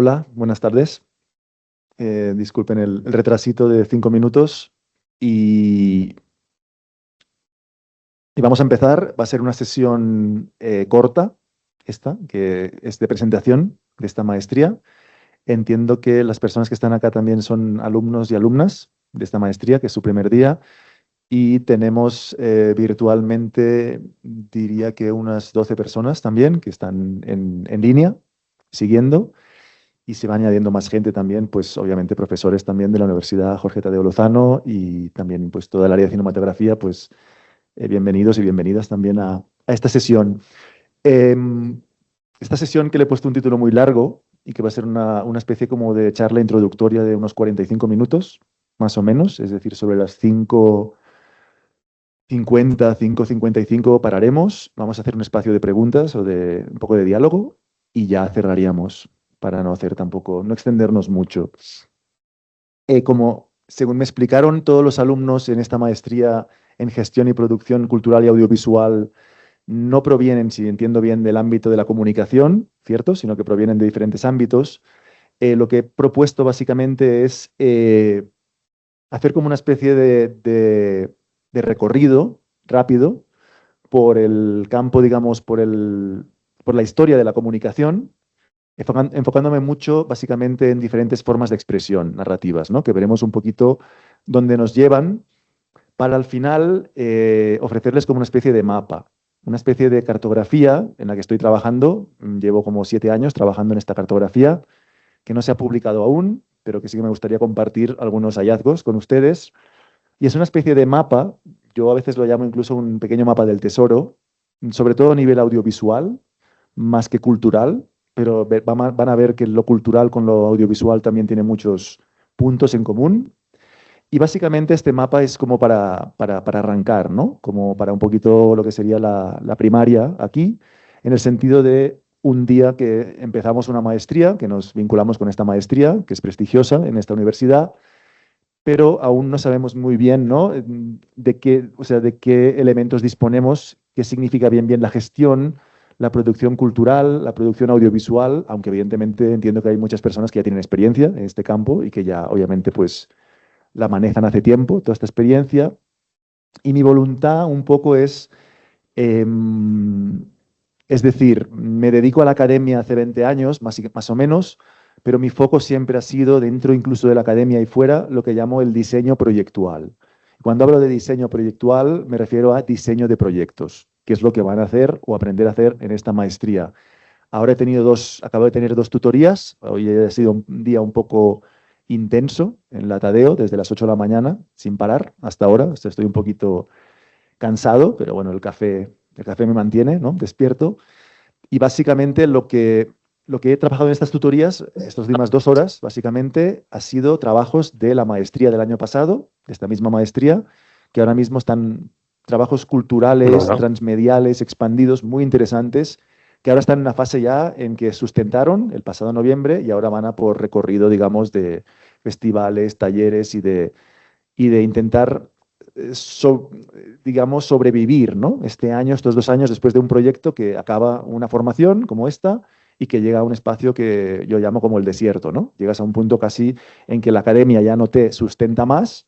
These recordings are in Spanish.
Hola, buenas tardes. Disculpen el retrasito de 5 minutos y, y vamos a empezar. Va a ser una sesión corta, esta, que es de presentación de esta maestría. Entiendo que las personas que están acá también son alumnos y alumnas de esta maestría, que es su primer día. Y tenemos virtualmente, diría que unas 12 personas también que están en línea, siguiendo. Y se va añadiendo más gente también, pues obviamente profesores también de la Universidad Jorge Tadeo Lozano y también pues toda el área de cinematografía, pues bienvenidos y bienvenidas también a esta sesión. Em, Esta sesión que le he puesto un título muy largo y que va a ser una especie como de charla introductoria de unos 45 minutos, más o menos, es decir, sobre las 5:50, 5:55 pararemos, vamos a hacer un espacio de preguntas o de un poco de diálogo y ya cerraríamos para no hacer tampoco, no extendernos mucho. Como según me explicaron todos los alumnos en esta maestría en gestión y producción cultural y audiovisual, no provienen, si entiendo bien, del ámbito de la comunicación, ¿cierto? Sino que provienen de diferentes ámbitos. Lo que he propuesto básicamente es hacer como una especie de recorrido rápido por el campo, digamos, por la historia de la comunicación, enfocándome mucho básicamente en diferentes formas de expresión narrativas, ¿no? Que veremos un poquito dónde nos llevan para al final ofrecerles como una especie de mapa, una especie de cartografía en la que estoy trabajando. Llevo como 7 años trabajando en esta cartografía, que no se ha publicado aún, pero que sí que me gustaría compartir algunos hallazgos con ustedes. Y es una especie de mapa, yo a veces lo llamo incluso un pequeño mapa del tesoro, sobre todo a nivel audiovisual, más que cultural, pero van a ver que lo cultural con lo audiovisual también tiene muchos puntos en común. Y básicamente este mapa es como para arrancar, ¿no? Como para un poquito lo que sería la primaria aquí, en el sentido de un día que empezamos una maestría, que nos vinculamos con esta maestría, que es prestigiosa en esta universidad, pero aún no sabemos muy bien, ¿no? De qué, o sea, de qué elementos disponemos, qué significa bien la gestión, la producción cultural, la producción audiovisual, aunque evidentemente entiendo que hay muchas personas que ya tienen experiencia en este campo y que ya obviamente pues la manejan hace tiempo, toda esta experiencia. Y mi voluntad un poco es decir, me dedico a la academia hace 20 años, más o menos, pero mi foco siempre ha sido, dentro incluso de la academia y fuera, lo que llamo el diseño proyectual. Cuando hablo de diseño proyectual, me refiero a diseño de proyectos, que es lo que van a hacer o aprender a hacer en esta maestría. Ahora acabo de tener 2 tutorías, hoy ha sido un día un poco intenso en la Tadeo, desde las 8 de la mañana, sin parar, hasta ahora. Estoy un poquito cansado, pero bueno, el café me mantiene, ¿no? Despierto. Y básicamente lo que he trabajado en estas tutorías, estas últimas 2 horas, básicamente ha sido trabajos de la maestría del año pasado, de esta misma maestría, que ahora mismo están trabajos culturales, transmediales, expandidos, muy interesantes, que ahora están en una fase ya en que sustentaron el pasado noviembre y ahora van a por recorrido, digamos, de festivales, talleres y de intentar, digamos, sobrevivir, ¿no? Este año, estos 2 años, después de un proyecto que acaba una formación como esta y que llega a un espacio que yo llamo como el desierto, ¿no? Llegas a un punto casi en que la academia ya no te sustenta más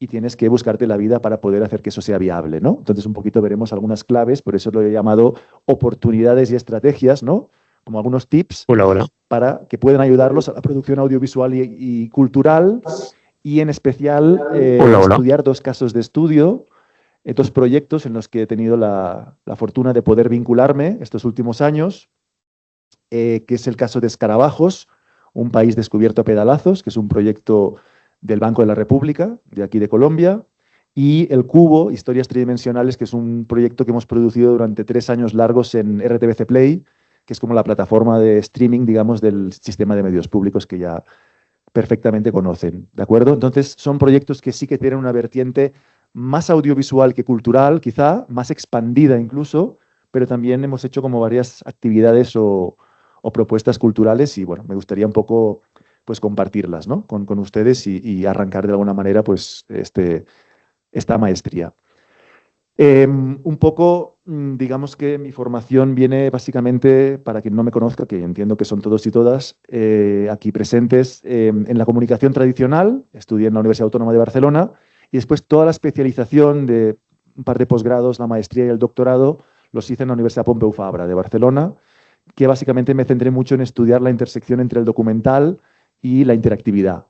y tienes que buscarte la vida para poder hacer que eso sea viable, ¿no? Entonces, un poquito veremos algunas claves, por eso lo he llamado oportunidades y estrategias, ¿no? Como algunos tips Hola, hola. para que puedan ayudarlos a la producción audiovisual y cultural y en especial Hola, hola. estudiar 2 casos de estudio, 2 proyectos en los que he tenido la fortuna de poder vincularme estos últimos años, que es el caso de Escarabajos, un país descubierto a pedalazos, que es un proyecto del Banco de la República, de aquí de Colombia, y El Cubo, Historias Tridimensionales, que es un proyecto que hemos producido durante 3 años largos en RTBC Play, que es como la plataforma de streaming, digamos, del sistema de medios públicos que ya perfectamente conocen, ¿de acuerdo? Entonces, son proyectos que sí que tienen una vertiente más audiovisual que cultural, quizá, más expandida incluso, pero también hemos hecho como varias actividades o propuestas culturales y, bueno, me gustaría un poco, pues, compartirlas, ¿no? Con ustedes y arrancar de alguna manera, pues, esta maestría. Un poco digamos que mi formación viene básicamente, para quien no me conozca, que entiendo que son todos y todas aquí presentes, en la comunicación tradicional. Estudié en la Universidad Autónoma de Barcelona y después toda la especialización de un par de posgrados, la maestría y el doctorado, los hice en la Universidad Pompeu Fabra de Barcelona, que básicamente me centré mucho en estudiar la intersección entre el documental y la interactividad,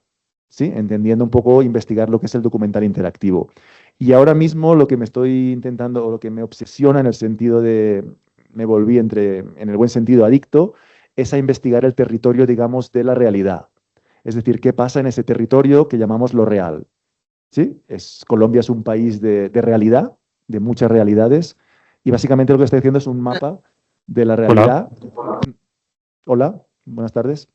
¿sí? Entendiendo un poco, investigar lo que es el documental interactivo. Y ahora mismo lo que me estoy intentando, o lo que me obsesiona en el sentido de, me volví en el buen sentido adicto, es a investigar el territorio, digamos, de la realidad. Es decir, qué pasa en ese territorio que llamamos lo real. ¿Sí? Colombia es un país de realidad, de muchas realidades, y básicamente lo que estoy haciendo es un mapa de la Hola. realidad. Hola, buenas tardes.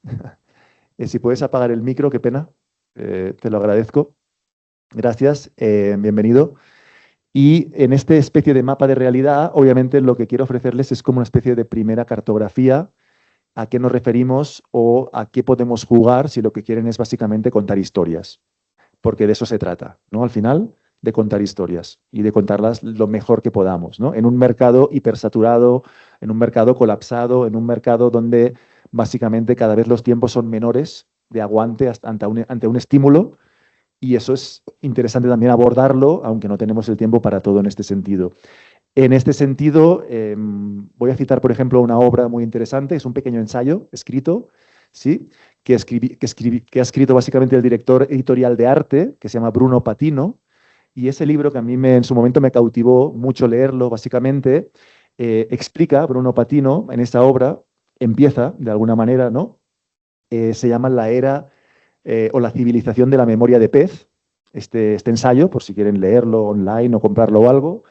Si puedes apagar el micro, qué pena, te lo agradezco. Gracias, bienvenido. Y en esta especie de mapa de realidad, obviamente lo que quiero ofrecerles es como una especie de primera cartografía a qué nos referimos o a qué podemos jugar si lo que quieren es básicamente contar historias, porque de eso se trata, ¿no? Al final, de contar historias y de contarlas lo mejor que podamos, ¿no? En un mercado hipersaturado, en un mercado colapsado, en un mercado donde básicamente cada vez los tiempos son menores de aguante ante un estímulo, y eso es interesante también abordarlo, aunque no tenemos el tiempo para todo en este sentido. En este sentido, voy a citar, por ejemplo, una obra muy interesante, es un pequeño ensayo escrito, ¿sí? Que ha escrito básicamente el director editorial de arte, que se llama Bruno Patino, y ese libro que a mí en su momento me cautivó mucho leerlo, básicamente, explica, Bruno Patino, en esta obra, empieza de alguna manera, ¿no? Se llama La era o la civilización de la memoria de pez, este ensayo, por si quieren leerlo online o comprarlo o algo.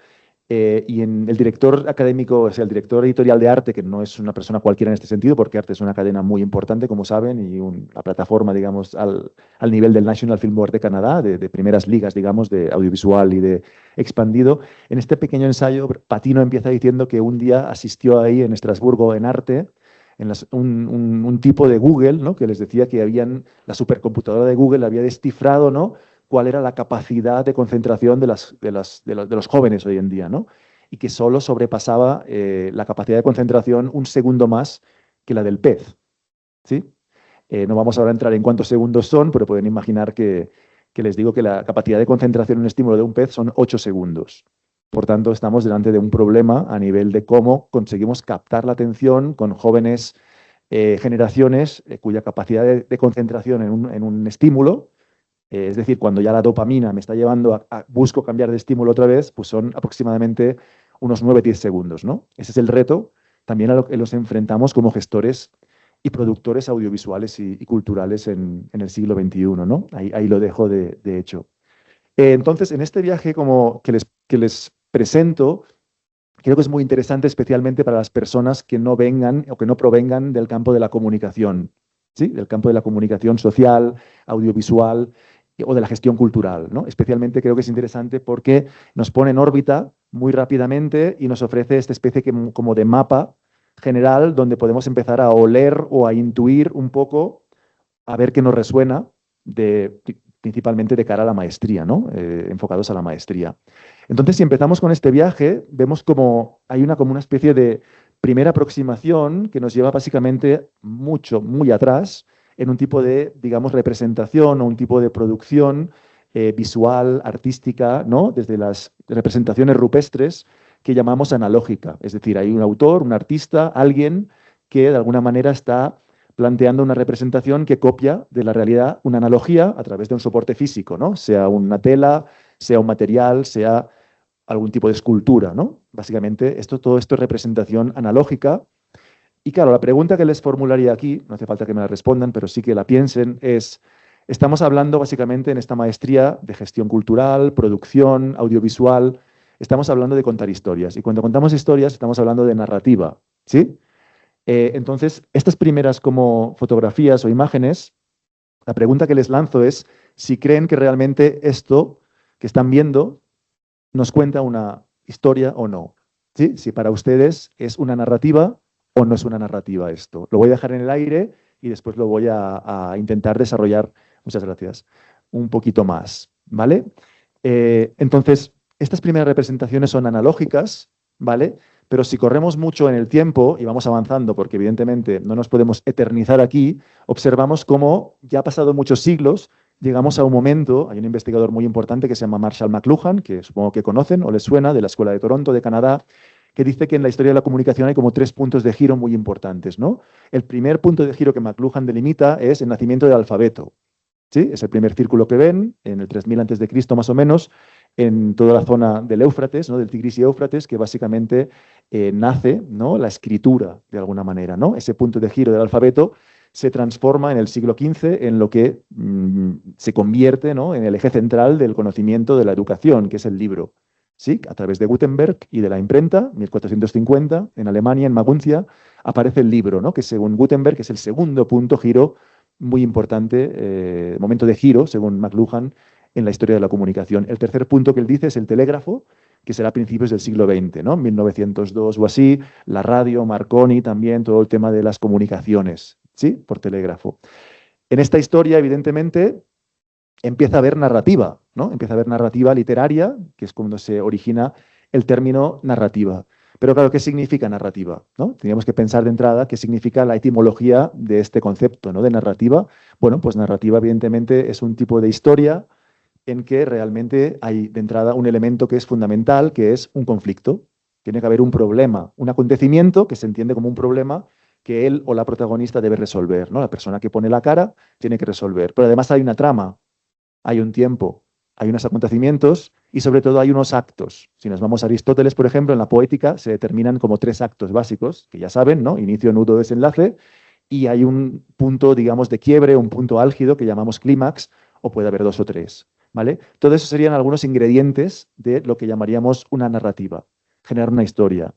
Y en el director académico, o sea, el director editorial de arte, que no es una persona cualquiera en este sentido, porque arte es una cadena muy importante, como saben, y la plataforma, digamos, al nivel del National Film Board de Canadá, de primeras ligas, digamos, de audiovisual y de expandido. En este pequeño ensayo, Patino empieza diciendo que un día asistió ahí en Estrasburgo en arte, un tipo de Google, ¿no? Que les decía que la supercomputadora de Google había descifrado, ¿no? Cuál era la capacidad de concentración de los jóvenes hoy en día, ¿no? Y que solo sobrepasaba la capacidad de concentración un segundo más que la del pez, ¿sí? No vamos ahora a entrar en cuántos segundos son, pero pueden imaginar que les digo que la capacidad de concentración en un estímulo de un pez son 8 segundos. Por tanto, estamos delante de un problema a nivel de cómo conseguimos captar la atención con jóvenes generaciones cuya capacidad de concentración en un estímulo, es decir, cuando ya la dopamina me está llevando busco cambiar de estímulo otra vez, pues son aproximadamente unos 9-10 segundos, ¿no? Ese es el reto también a lo que nos enfrentamos como gestores y productores audiovisuales y culturales en el siglo XXI, ¿no? Ahí lo dejo de hecho. Entonces, en este viaje como que les presento, creo que es muy interesante especialmente para las personas que no vengan o que no provengan del campo de la comunicación, ¿sí? Del campo de la comunicación social, audiovisual o de la gestión cultural, ¿no? Especialmente creo que es interesante porque nos pone en órbita muy rápidamente y nos ofrece esta especie como de mapa general donde podemos empezar a oler o a intuir un poco, a ver qué nos resuena, principalmente de cara a la maestría, ¿no? Enfocados a la maestría. Entonces, si empezamos con este viaje, vemos como hay como una especie de primera aproximación que nos lleva básicamente muy atrás, en un tipo de, digamos, representación o un tipo de producción visual, artística, ¿no? Desde las representaciones rupestres que llamamos analógica. Es decir, hay un autor, un artista, alguien que de alguna manera está planteando una representación que copia de la realidad una analogía a través de un soporte físico, ¿no? Sea una tela, sea un material, sea algún tipo de escultura, ¿no? Básicamente, todo esto es representación analógica. Y claro, la pregunta que les formularía aquí, no hace falta que me la respondan, pero sí que la piensen, estamos hablando básicamente en esta maestría de gestión cultural, producción, audiovisual, estamos hablando de contar historias. Y cuando contamos historias, estamos hablando de narrativa, ¿sí? Entonces, estas primeras como fotografías o imágenes, la pregunta que les lanzo es si creen que realmente esto que están viendo nos cuenta una historia o no. ¿Sí? Si para ustedes es una narrativa o no es una narrativa esto. Lo voy a dejar en el aire y después lo voy a intentar desarrollar, muchas gracias, un poquito más. ¿Vale? Entonces, estas primeras representaciones son analógicas, ¿vale? Pero si corremos mucho en el tiempo y vamos avanzando, porque evidentemente no nos podemos eternizar aquí, observamos cómo ya ha pasado muchos siglos, llegamos a un momento, hay un investigador muy importante que se llama Marshall McLuhan, que supongo que conocen o les suena, de la Escuela de Toronto, de Canadá, que dice que en la historia de la comunicación hay como tres puntos de giro muy importantes, ¿no? El primer punto de giro que McLuhan delimita es el nacimiento del alfabeto. ¿Sí? Es el primer círculo que ven, en el 3000 a.C. más o menos, en toda la zona del Éufrates, ¿no? Del Tigris y Éufrates, que básicamente nace, ¿no? La escritura, de alguna manera, ¿no? Ese punto de giro del alfabeto se transforma en el siglo XV en lo que se convierte, ¿no? En el eje central del conocimiento de la educación, que es el libro. ¿Sí? A través de Gutenberg y de la imprenta, 1450, en Alemania, en Maguncia, aparece el libro, ¿no? Que según Gutenberg es el segundo punto giro muy importante, momento de giro, según McLuhan, en la historia de la comunicación. El tercer punto que él dice es el telégrafo, que será a principios del siglo XX, ¿no? 1902 o así, la radio, Marconi también, todo el tema de las comunicaciones, ¿sí? Por telégrafo. En esta historia, evidentemente, empieza a haber narrativa, ¿no? Empieza a haber narrativa literaria, que es cuando se origina el término narrativa. Pero claro, ¿qué significa narrativa? ¿No? Teníamos que pensar de entrada qué significa la etimología de este concepto, ¿no? De narrativa. Bueno, pues narrativa evidentemente es un tipo de historia en que realmente hay de entrada un elemento que es fundamental, que es un conflicto. Tiene que haber un problema, un acontecimiento que se entiende como un problema que él o la protagonista debe resolver, ¿no? La persona que pone la cara tiene que resolver. Pero además hay una trama, hay un tiempo, hay unos acontecimientos y sobre todo hay unos actos. Si nos vamos a Aristóteles, por ejemplo, en la poética se determinan como tres actos básicos, que ya saben, ¿no? Inicio, nudo, desenlace, y hay un punto, digamos, de quiebre, un punto álgido que llamamos clímax, o puede haber dos o tres, ¿vale? Todo eso serían algunos ingredientes de lo que llamaríamos una narrativa, generar una historia.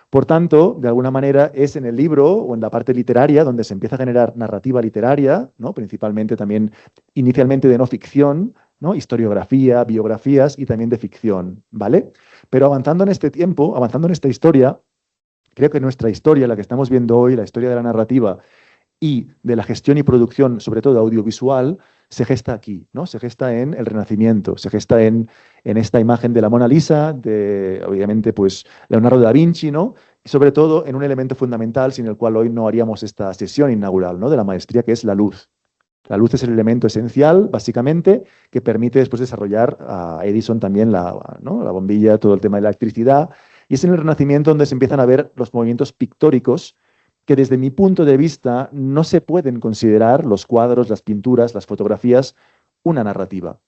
Por tanto, de alguna manera es en el libro o en la parte literaria donde se empieza a generar narrativa literaria, ¿no? Principalmente también inicialmente de no ficción, ¿no? Historiografía, biografías y también de ficción, ¿vale? Pero avanzando en este tiempo, avanzando en esta historia, creo que nuestra historia, la que estamos viendo hoy, la historia de la narrativa y de la gestión y producción, sobre todo audiovisual, se gesta aquí, ¿no? Se gesta en el Renacimiento, se gesta en esta imagen de la Mona Lisa, de, obviamente, pues, Leonardo da Vinci, ¿no? Y sobre todo en un elemento fundamental sin el cual hoy no haríamos esta sesión inaugural, ¿no? De la maestría, que es la luz. La luz es el elemento esencial, básicamente, que permite después desarrollar a Edison también ¿no? La bombilla, todo el tema de la electricidad. Y es en el Renacimiento donde se empiezan a ver los movimientos pictóricos que desde mi punto de vista no se pueden considerar los cuadros, las pinturas, las fotografías una narrativa,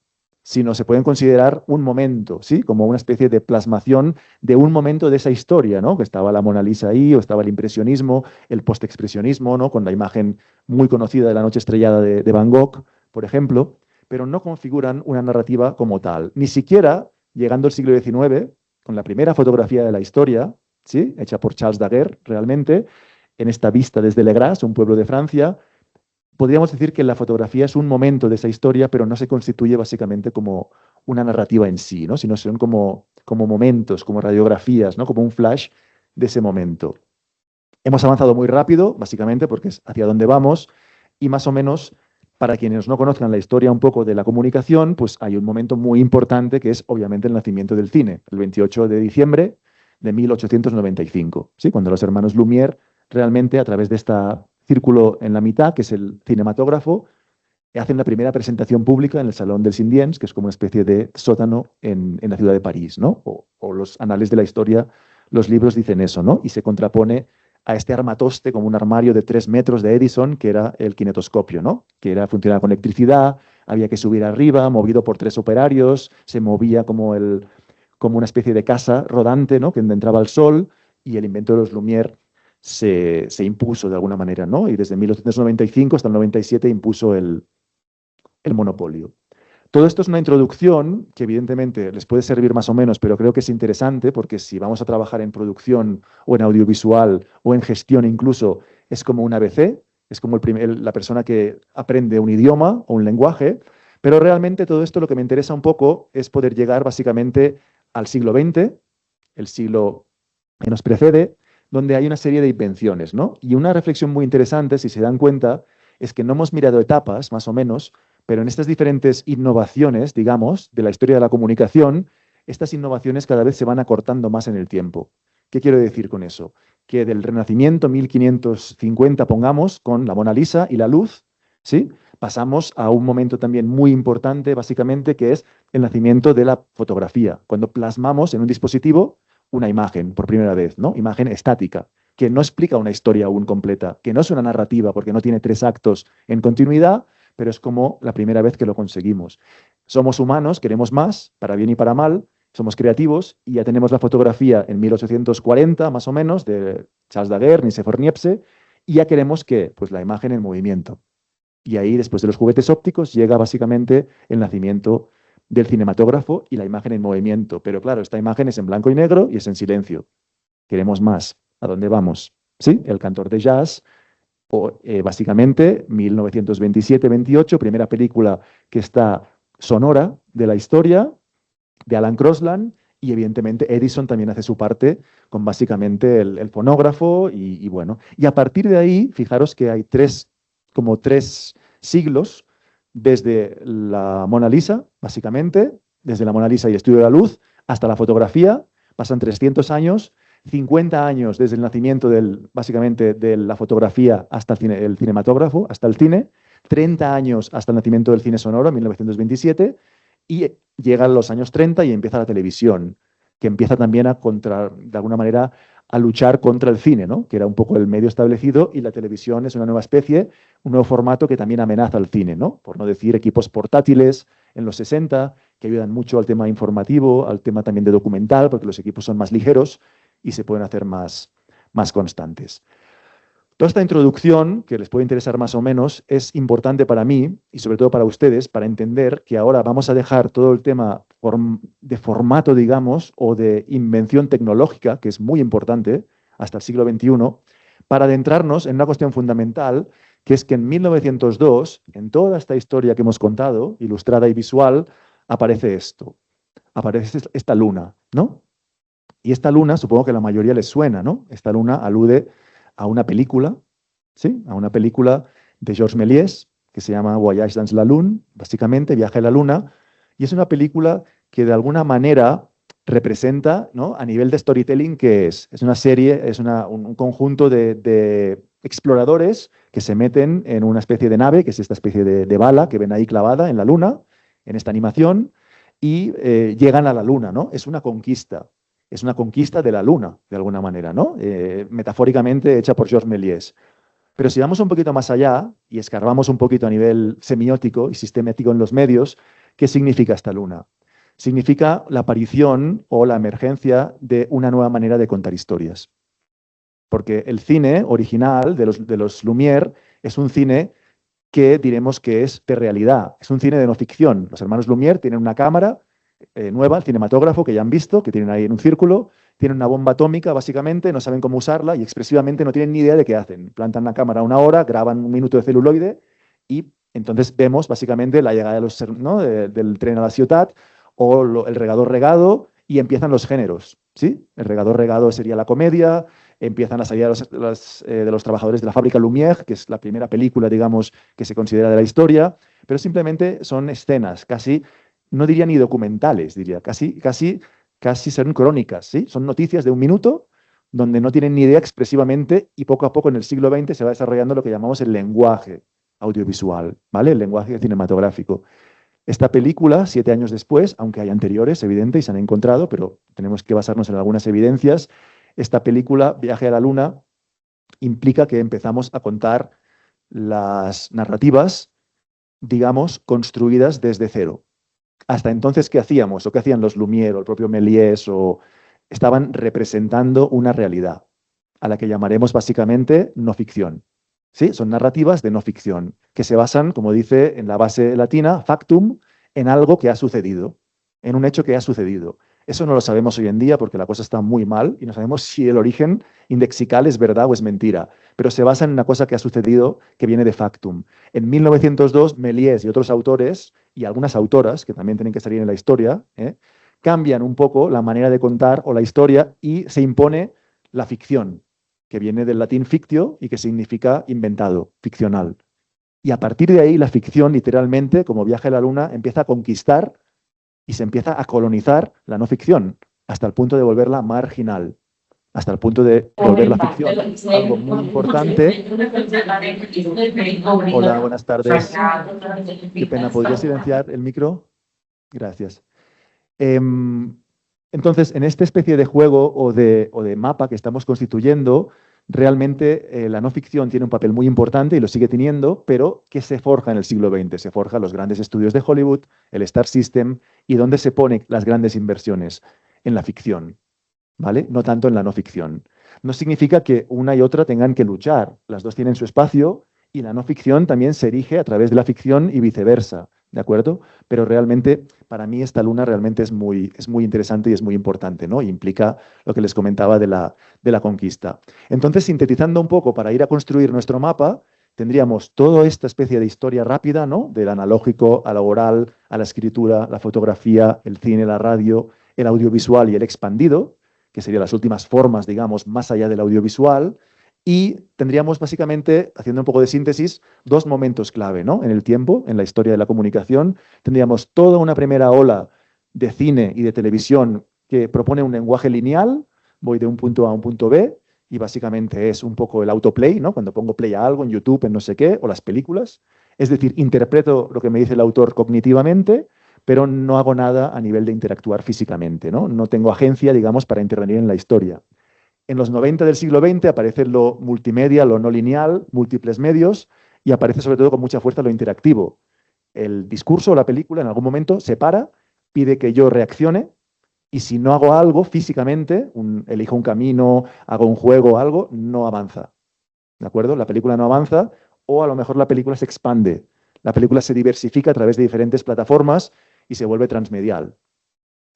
sino se pueden considerar un momento, ¿sí? Como una especie de plasmación de un momento de esa historia, ¿no? Que estaba la Mona Lisa ahí, o estaba el impresionismo, el postexpresionismo, ¿no? Con la imagen muy conocida de la noche estrellada de Van Gogh, por ejemplo, pero no configuran una narrativa como tal. Ni siquiera, llegando al siglo XIX, con la primera fotografía de la historia, ¿sí? Hecha por Charles Daguerre, realmente, en esta vista desde Le Gras, un pueblo de Francia, podríamos decir que la fotografía es un momento de esa historia, pero no se constituye básicamente como una narrativa en sí, ¿no? Sino son como momentos, como radiografías, ¿no? Como un flash de ese momento. Hemos avanzado muy rápido, básicamente, porque es hacia dónde vamos, y más o menos, para quienes no conozcan la historia un poco de la comunicación, pues hay un momento muy importante que es obviamente el nacimiento del cine, el 28 de diciembre de 1895, ¿sí? Cuando los hermanos Lumière realmente a través de este círculo en la mitad, que es el cinematógrafo, hacen la primera presentación pública en el Salón dels Indiens, que es como una especie de sótano en la ciudad de París, ¿no? O los anales de la historia, los libros dicen eso, ¿no? Y se contrapone a este armatoste como un armario de 3 metros de Edison, que era el kinetoscopio, ¿no? Que era funcionaba con electricidad, había que subir arriba, movido por 3 operarios, se movía como una especie de casa rodante, ¿no? Que entraba el sol, y el invento de los Lumière se impuso de alguna manera, ¿no? Y desde 1895 hasta el 97 impuso el monopolio. Todo esto es una introducción que evidentemente les puede servir más o menos, pero creo que es interesante porque si vamos a trabajar en producción o en audiovisual o en gestión incluso, es como un ABC, es como la persona que aprende un idioma o un lenguaje, pero realmente todo esto lo que me interesa un poco es poder llegar básicamente al siglo XX, el siglo que nos precede, donde hay una serie de invenciones, ¿no? Y una reflexión muy interesante, si se dan cuenta, es que no hemos mirado etapas, más o menos, pero en estas diferentes innovaciones, digamos, de la historia de la comunicación, estas innovaciones cada vez se van acortando más en el tiempo. ¿Qué quiero decir con eso? Que del Renacimiento 1550, pongamos, con la Mona Lisa y la luz, ¿sí? Pasamos a un momento también muy importante, básicamente, que es el nacimiento de la fotografía, cuando plasmamos en un dispositivo una imagen por primera vez, ¿no? Imagen estática, que no explica una historia aún completa, que no es una narrativa porque no tiene 3 actos en continuidad, pero es como la primera vez que lo conseguimos. Somos humanos, queremos más, para bien y para mal, somos creativos y ya tenemos la fotografía en 1840, más o menos, de Charles Daguerre, Nicephore Niepce, y ya queremos que, pues la imagen en movimiento. Y ahí, después de los juguetes ópticos, llega básicamente el nacimiento del cinematógrafo y la imagen en movimiento. Pero claro, esta imagen es en blanco y negro y es en silencio. Queremos más. ¿A dónde vamos? ¿Sí? El cantor de jazz, o básicamente 1927-28, primera película que está sonora de la historia, de Alan Crosland, y evidentemente Edison también hace su parte con básicamente el fonógrafo y bueno. Y a partir de ahí, fijaros que hay como tres siglos desde la Mona Lisa, básicamente, desde la Mona Lisa y Estudio de la Luz, hasta la fotografía, pasan 300 años, 50 años desde el nacimiento básicamente de la fotografía hasta el cinematógrafo, hasta el cine, 30 años hasta el nacimiento del cine sonoro, 1927, y llegan los años 30 y empieza la televisión, que empieza también de alguna manera, a luchar contra el cine, ¿no? Que era un poco el medio establecido, y la televisión es una nueva especie, un nuevo formato que también amenaza al cine, ¿no? Por no decir equipos portátiles en los 60, que ayudan mucho al tema informativo, al tema también de documental, porque los equipos son más ligeros y se pueden hacer más constantes. Toda esta introducción, que les puede interesar más o menos, es importante para mí y sobre todo para ustedes, para entender que ahora vamos a dejar todo el tema de formato, digamos, o de invención tecnológica, que es muy importante, hasta el siglo XXI, para adentrarnos en una cuestión fundamental, que es que en 1902, en toda esta historia que hemos contado, ilustrada y visual, aparece esto. Aparece esta luna, ¿no? Y esta luna, supongo que a la mayoría les suena, ¿no? Esta luna alude a una película, ¿sí? A una película de Georges Méliès, que se llama Voyage dans la Lune, básicamente, Viaje a la Luna, y es una película que de alguna manera representa, ¿no? A nivel de storytelling, ¿qué es? Es una serie, es un conjunto de exploradores que se meten en una especie de nave, que es esta especie de bala que ven ahí clavada en la Luna, en esta animación, y llegan a la Luna, ¿no? Es una conquista. Es una conquista de la Luna, de alguna manera, ¿no? Metafóricamente hecha por Georges Méliès. Pero si vamos un poquito más allá y escarbamos un poquito a nivel semiótico y sistemático en los medios, ¿qué significa esta luna? Significa la aparición o la emergencia de una nueva manera de contar historias. Porque el cine original de los Lumière es un cine que diremos que es de realidad, es un cine de no ficción. Los hermanos Lumière tienen una cámara nueva, el cinematógrafo, que ya han visto, que tienen ahí en un círculo, tienen una bomba atómica, básicamente, no saben cómo usarla y expresivamente no tienen ni idea de qué hacen. Plantan la cámara 1 hora, graban 1 minuto de celuloide y entonces vemos, básicamente, la llegada ¿no? del tren a la ciudad o el regador regado y empiezan los géneros, ¿sí? El regador regado sería la comedia, empiezan a salir de los trabajadores de la fábrica Lumière, que es la primera película, digamos, que se considera de la historia, pero simplemente son escenas casi no diría ni documentales, diría, casi son crónicas, ¿sí? Son noticias de 1 minuto donde no tienen ni idea expresivamente y poco a poco en el siglo XX se va desarrollando lo que llamamos el lenguaje audiovisual, ¿vale? El lenguaje cinematográfico. Esta película, 7 años después, aunque hay anteriores, evidente, y se han encontrado, pero tenemos que basarnos en algunas evidencias, esta película, Viaje a la Luna, implica que empezamos a contar las narrativas, digamos, construidas desde cero. Hasta entonces, ¿qué hacíamos? ¿O qué hacían los Lumière o el propio Méliès? Estaban representando una realidad, a la que llamaremos básicamente no ficción. ¿Sí? Son narrativas de no ficción, que se basan, como dice en la base latina, factum, en algo que ha sucedido, en un hecho que ha sucedido. Eso no lo sabemos hoy en día porque la cosa está muy mal y no sabemos si el origen indexical es verdad o es mentira, pero se basa en una cosa que ha sucedido que viene de factum. En 1902, Méliès y otros autores, y algunas autoras, que también tienen que salir en la historia, cambian un poco la manera de contar o la historia y se impone la ficción, que viene del latín fictio y que significa inventado, ficcional. Y a partir de ahí la ficción, literalmente, como Viaje a la Luna, empieza a conquistar y se empieza a colonizar la no ficción, hasta el punto de volverla marginal. hasta el punto de volver la ficción algo muy importante. Hola, buenas tardes. Qué pena, ¿podría silenciar el micro? Gracias. Entonces, en esta especie de juego o de mapa que estamos constituyendo, realmente la no ficción tiene un papel muy importante y lo sigue teniendo, pero que se forja en el siglo XX. Se forja en los grandes estudios de Hollywood, el Star System, y dónde se ponen las grandes inversiones en la ficción, ¿vale? No tanto en la no ficción. No significa que una y otra tengan que luchar. Las dos tienen su espacio y la no ficción también se erige a través de la ficción y viceversa, ¿de acuerdo? Pero realmente, para mí, esta luna realmente es muy interesante y es muy importante, ¿no? Y implica lo que les comentaba de la conquista. Entonces, sintetizando un poco para ir a construir nuestro mapa, tendríamos toda esta especie de historia rápida, ¿no? Del analógico a la oral, a la escritura, la fotografía, el cine, la radio, el audiovisual y el expandido, que serían las últimas formas, digamos, más allá del audiovisual, y tendríamos básicamente, haciendo un poco de síntesis, dos momentos clave, ¿no? En el tiempo, en la historia de la comunicación, tendríamos toda una primera ola de cine y de televisión que propone un lenguaje lineal, voy de un punto A a un punto B, y básicamente es un poco el autoplay, ¿no? Cuando pongo play a algo en YouTube, en no sé qué, o las películas. Es decir, interpreto lo que me dice el autor cognitivamente, pero no hago nada a nivel de interactuar físicamente, ¿no? No tengo agencia, digamos, para intervenir en la historia. En los 90 del siglo XX aparece lo multimedia, lo no lineal, múltiples medios, y aparece sobre todo con mucha fuerza lo interactivo. El discurso o la película en algún momento se para, pide que yo reaccione, y si no hago algo físicamente, elijo un camino, hago un juego o algo, no avanza. ¿De acuerdo? La película no avanza, o a lo mejor la película se expande. La película se diversifica a través de diferentes plataformas y se vuelve transmedial.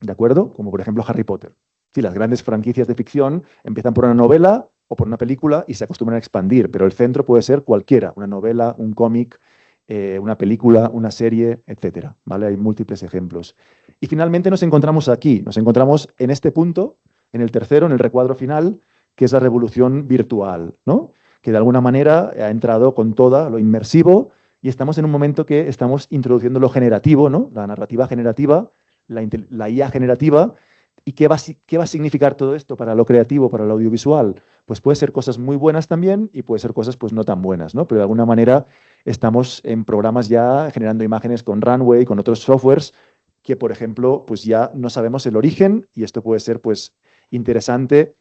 ¿De acuerdo? Como por ejemplo Harry Potter. Sí, las grandes franquicias de ficción empiezan por una novela o por una película y se acostumbran a expandir, pero el centro puede ser cualquiera, una novela, un cómic, una película, una serie, etcétera, ¿vale? Hay múltiples ejemplos. Y finalmente nos encontramos aquí, nos encontramos en este punto, en el tercero, en el recuadro final, que es la revolución virtual, ¿no? Que de alguna manera ha entrado con toda lo inmersivo y estamos en un momento que estamos introduciendo lo generativo, ¿no? La narrativa generativa, la IA generativa. ¿Y qué va a significar todo esto para lo creativo, para lo audiovisual? Pues puede ser cosas muy buenas también y puede ser cosas pues no tan buenas, ¿no? Pero de alguna manera estamos en programas ya generando imágenes con Runway, con otros softwares que, por ejemplo, pues ya no sabemos el origen y esto puede ser pues interesante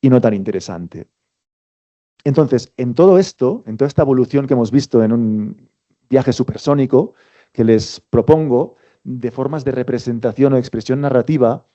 y no tan interesante. Entonces, en todo esto, en toda esta evolución que hemos visto en un viaje supersónico que les propongo de formas de representación o expresión narrativa,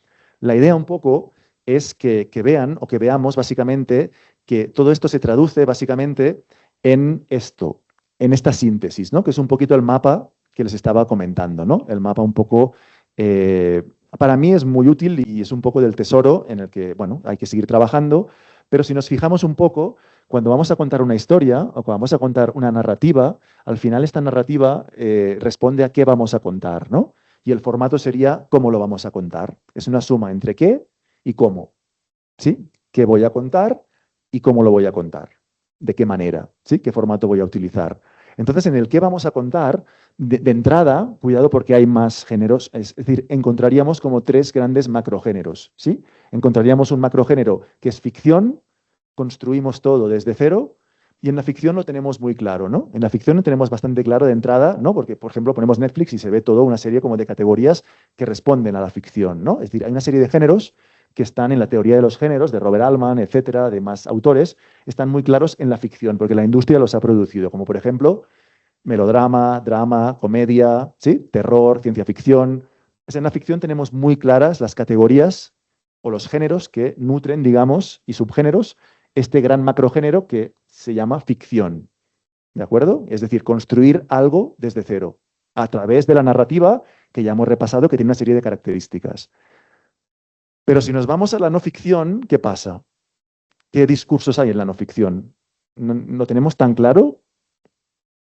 la idea un poco es que vean o que veamos básicamente que todo esto se traduce básicamente en esto, en esta síntesis, ¿no? Que es un poquito el mapa que les estaba comentando, ¿no? El mapa un poco, para mí es muy útil y es un poco del tesoro en el que, bueno, hay que seguir trabajando, pero si nos fijamos un poco, cuando vamos a contar una historia o cuando vamos a contar una narrativa, al final esta narrativa responde a qué vamos a contar, ¿no? Y el formato sería cómo lo vamos a contar. Es una suma entre qué y cómo, ¿sí? ¿Qué voy a contar y cómo lo voy a contar? ¿De qué manera? ¿Sí? ¿Qué formato voy a utilizar? Entonces, en el qué vamos a contar, de entrada, cuidado porque hay más géneros, es decir, encontraríamos como tres grandes macrogéneros, ¿sí? Encontraríamos un macrogénero que es ficción, construimos todo desde cero, y en la ficción lo tenemos muy claro, ¿no? En la ficción lo tenemos bastante claro de entrada, ¿no? Porque, por ejemplo, ponemos Netflix y se ve toda una serie como de categorías que responden a la ficción, ¿no? Es decir, hay una serie de géneros que están en la teoría de los géneros, de Robert Altman, etcétera, de más autores, están muy claros en la ficción, porque la industria los ha producido, como por ejemplo melodrama, drama, comedia, ¿sí? Terror, ciencia ficción. En la ficción tenemos muy claras las categorías o los géneros que nutren, digamos, y subgéneros, este gran macrogénero que se llama ficción. ¿De acuerdo? Es decir, construir algo desde cero, a través de la narrativa que ya hemos repasado, que tiene una serie de características. Pero si nos vamos a la no ficción, ¿qué pasa? ¿Qué discursos hay en la no ficción? ¿No, lo tenemos tan claro?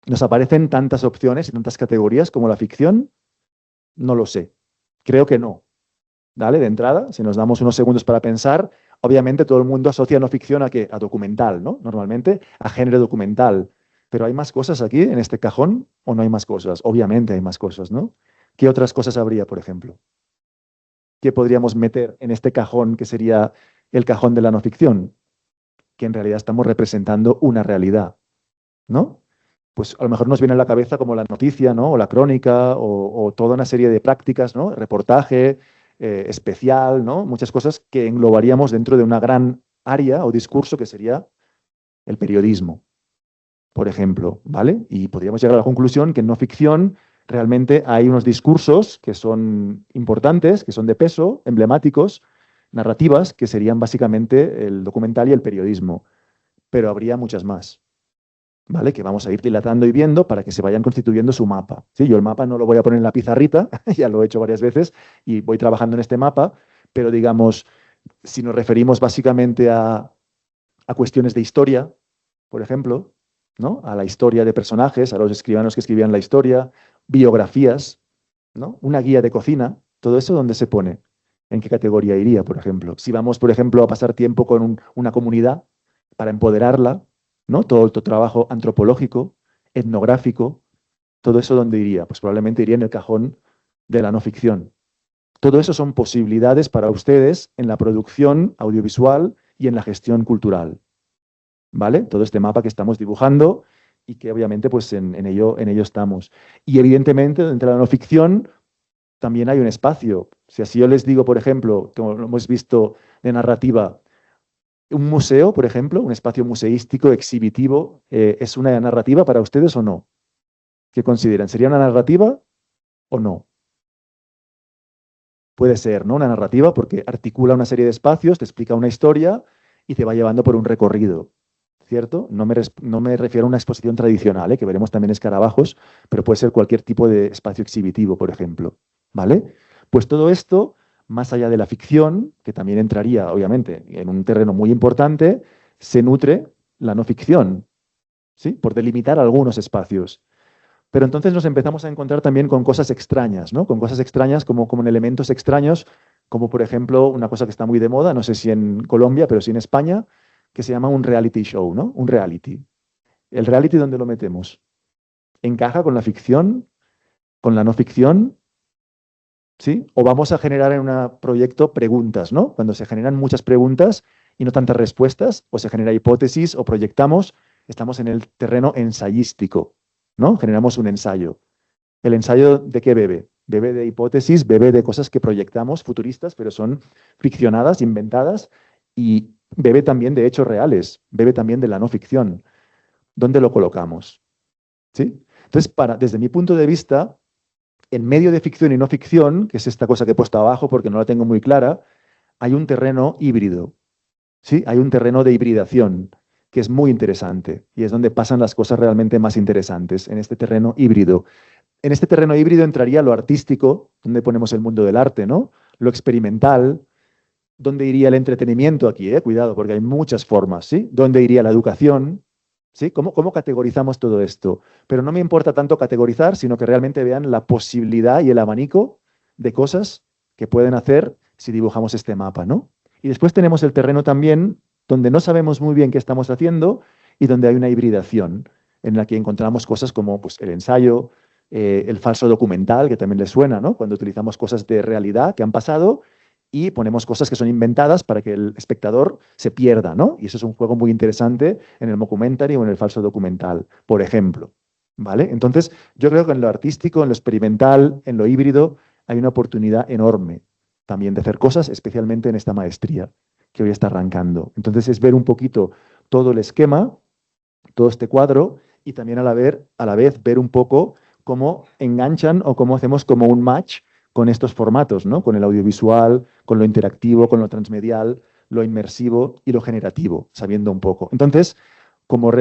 ¿Nos aparecen tantas opciones y tantas categorías como la ficción? No lo sé. Creo que no. ¿Vale? De entrada, si nos damos unos segundos para pensar, obviamente todo el mundo asocia no ficción a qué? A documental, ¿no? Normalmente a género documental. Pero ¿hay más cosas aquí en este cajón o no hay más cosas? Obviamente hay más cosas, ¿no? ¿Qué otras cosas habría, por ejemplo? ¿Qué podríamos meter en este cajón que sería el cajón de la no ficción? Que en realidad estamos representando una realidad, ¿no? Pues a lo mejor nos viene a la cabeza como la noticia, ¿no? O la crónica, o toda una serie de prácticas, ¿no? Reportaje, especial, ¿no? Muchas cosas que englobaríamos dentro de una gran área o discurso que sería el periodismo, por ejemplo, ¿vale? Y podríamos llegar a la conclusión que en no ficción realmente hay unos discursos que son importantes, que son de peso, emblemáticos, narrativas, que serían básicamente el documental y el periodismo, pero habría muchas más. ¿Vale? Que vamos a ir dilatando y viendo para que se vayan constituyendo su mapa. ¿Sí? Yo el mapa no lo voy a poner en la pizarrita, ya lo he hecho varias veces y voy trabajando en este mapa, pero digamos, si nos referimos básicamente a cuestiones de historia, por ejemplo, ¿no? A la historia de personajes, a los escribanos que escribían la historia, biografías, ¿no? Una guía de cocina, todo eso, ¿dónde se pone? ¿En qué categoría iría, por ejemplo? Si vamos, por ejemplo, a pasar tiempo con una comunidad para empoderarla, ¿no? Todo el trabajo antropológico, etnográfico, todo eso, ¿dónde iría? Pues probablemente iría en el cajón de la no ficción. Todo eso son posibilidades para ustedes en la producción audiovisual y en la gestión cultural, ¿vale? Todo este mapa que estamos dibujando y que obviamente pues en ello estamos. Y evidentemente dentro de la no ficción también hay un espacio. Si así yo les digo, por ejemplo, como lo hemos visto de narrativa, un museo, por ejemplo, un espacio museístico, exhibitivo, ¿es una narrativa para ustedes o no? ¿Qué consideran? ¿Sería una narrativa o no? Puede ser, ¿no? Una narrativa porque articula una serie de espacios, te explica una historia y te va llevando por un recorrido, ¿cierto? No me refiero a una exposición tradicional, que veremos también escarabajos, pero puede ser cualquier tipo de espacio exhibitivo, por ejemplo, ¿vale? Pues todo esto, más allá de la ficción, que también entraría, obviamente, en un terreno muy importante, se nutre la no ficción, ¿sí? Por delimitar algunos espacios. Pero entonces nos empezamos a encontrar también con cosas extrañas, ¿no? Con cosas extrañas como en elementos extraños, como por ejemplo una cosa que está muy de moda, no sé si en Colombia, pero sí en España, que se llama un reality show, ¿no? Un reality. ¿El reality dónde lo metemos? ¿Encaja con la ficción, con la no ficción? ¿Sí? O vamos a generar en un proyecto preguntas, ¿no? Cuando se generan muchas preguntas y no tantas respuestas, o se genera hipótesis o proyectamos, estamos en el terreno ensayístico, ¿no? Generamos un ensayo. ¿El ensayo de qué bebe? Bebe de hipótesis, bebe de cosas que proyectamos futuristas, pero son ficcionadas, inventadas, y bebe también de hechos reales, bebe también de la no ficción. ¿Dónde lo colocamos? ¿Sí? Entonces, desde mi punto de vista, en medio de ficción y no ficción, que es esta cosa que he puesto abajo porque no la tengo muy clara, hay un terreno híbrido, ¿sí? Hay un terreno de hibridación que es muy interesante y es donde pasan las cosas realmente más interesantes, en este terreno híbrido. En este terreno híbrido entraría lo artístico, donde ponemos el mundo del arte, ¿no? Lo experimental, ¿dónde iría el entretenimiento aquí? Cuidado, porque hay muchas formas, ¿sí? ¿Dónde iría la educación? ¿Sí? ¿Cómo categorizamos todo esto? Pero no me importa tanto categorizar, sino que realmente vean la posibilidad y el abanico de cosas que pueden hacer si dibujamos este mapa, ¿no? Y después tenemos el terreno también donde no sabemos muy bien qué estamos haciendo y donde hay una hibridación en la que encontramos cosas como pues, el ensayo, el falso documental, que también les suena, ¿no? Cuando utilizamos cosas de realidad que han pasado y ponemos cosas que son inventadas para que el espectador se pierda, ¿no? Y eso es un juego muy interesante en el mockumentary o en el falso documental, por ejemplo, ¿vale? Entonces, yo creo que en lo artístico, en lo experimental, en lo híbrido, hay una oportunidad enorme también de hacer cosas, especialmente en esta maestría que hoy está arrancando. Entonces, es ver un poquito todo el esquema, todo este cuadro, y también a la vez ver un poco cómo enganchan o cómo hacemos como un match con estos formatos, ¿no? Con el audiovisual, con lo interactivo, con lo transmedial, lo inmersivo y lo generativo, sabiendo un poco. Entonces, como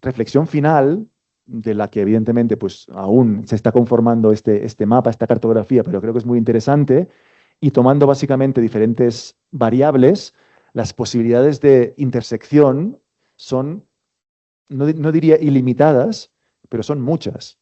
reflexión final, de la que evidentemente pues aún se está conformando este mapa, esta cartografía, pero creo que es muy interesante, y tomando básicamente diferentes variables, las posibilidades de intersección son, no diría ilimitadas, pero son muchas.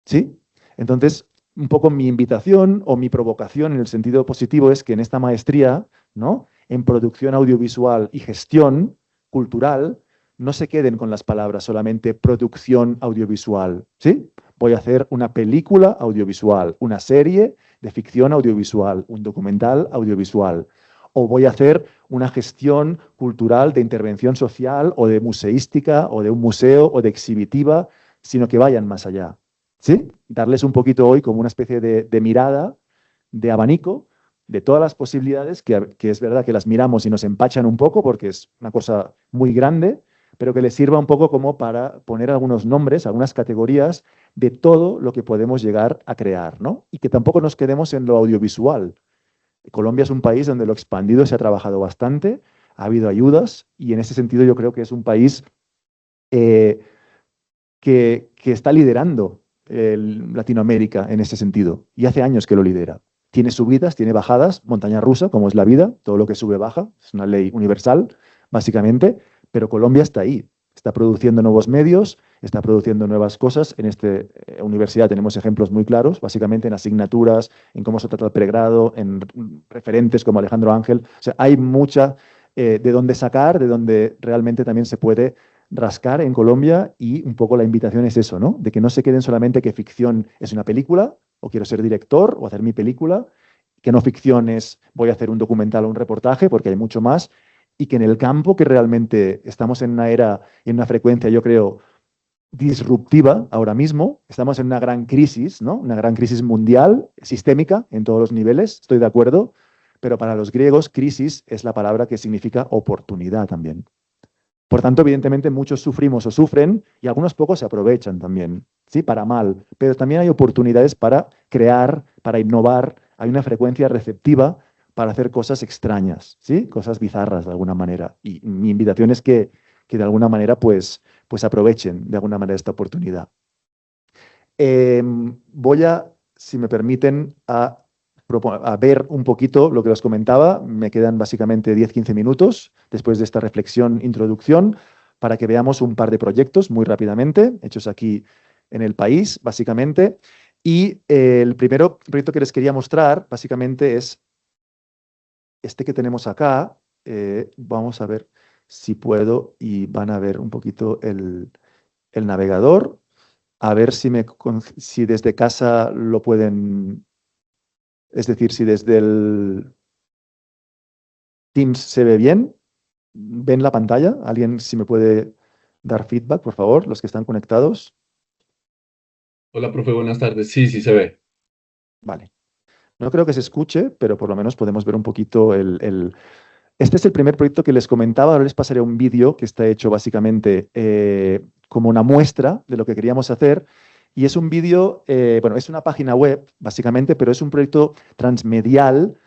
¿Sí? Entonces, un poco mi invitación o mi provocación en el sentido positivo es que en esta maestría, ¿no? En producción audiovisual y gestión cultural, no se queden con las palabras solamente producción audiovisual, ¿sí? Voy a hacer una película audiovisual, una serie de ficción audiovisual, un documental audiovisual. o voy a hacer una gestión cultural de intervención social o de museística o de un museo o de exhibitiva, sino que vayan más allá. ¿Sí? Darles un poquito hoy como una especie de mirada, de abanico, de todas las posibilidades, que es verdad que las miramos y nos empachan un poco porque es una cosa muy grande, pero que les sirva un poco como para poner algunos nombres, algunas categorías de todo lo que podemos llegar a crear, ¿no? Y que tampoco nos quedemos en lo audiovisual. Colombia es un país donde lo expandido se ha trabajado bastante, ha habido ayudas y en ese sentido yo creo que es un país eh, que está liderando Latinoamérica en ese sentido y hace años que lo lidera. Tiene subidas, tiene bajadas, montaña rusa, como es la vida, todo lo que sube baja, es una ley universal, básicamente, pero Colombia está ahí, está produciendo nuevos medios, está produciendo nuevas cosas. En esta universidad tenemos ejemplos muy claros, básicamente en asignaturas, en cómo se trata el pregrado, en referentes como Alejandro Ángel. O sea, hay mucha de dónde sacar, de dónde realmente también se puede rascar en Colombia y un poco la invitación es eso, ¿no? De que no se queden solamente que ficción es una película o quiero ser director o hacer mi película, que no ficción es voy a hacer un documental o un reportaje porque hay mucho más y que en el campo que realmente estamos en una era y en una frecuencia, yo creo, disruptiva ahora mismo, estamos en una gran crisis, ¿no? Una gran crisis mundial, sistémica en todos los niveles, estoy de acuerdo, pero para los griegos crisis es la palabra que significa oportunidad también. Por tanto, evidentemente, muchos sufrimos o sufren y algunos pocos se aprovechan también, ¿sí? Para mal. Pero también hay oportunidades para crear, para innovar. Hay una frecuencia receptiva para hacer cosas extrañas, ¿sí? Cosas bizarras de alguna manera. Y mi invitación es que de alguna manera, pues aprovechen de alguna manera esta oportunidad. Voy a, si me permiten, a ver un poquito lo que os comentaba. Me quedan básicamente 10-15 minutos después de esta reflexión, introducción, para que veamos un par de proyectos muy rápidamente, hechos aquí en el país, básicamente. Y el primer proyecto que les quería mostrar, básicamente, es este que tenemos acá. Vamos a ver si puedo y van a ver un poquito el navegador. A ver si desde casa lo pueden, es decir, si desde el Teams se ve bien. ¿Ven la pantalla? ¿Alguien si me puede dar feedback, por favor, los que están conectados? Hola, profe, buenas tardes. Sí, sí se ve. Vale. No creo que se escuche, pero por lo menos podemos ver un poquito Este es el primer proyecto que les comentaba. Ahora les pasaré un vídeo que está hecho básicamente como una muestra de lo que queríamos hacer. Y es un vídeo, bueno, es una página web, básicamente, pero es un proyecto transmedial,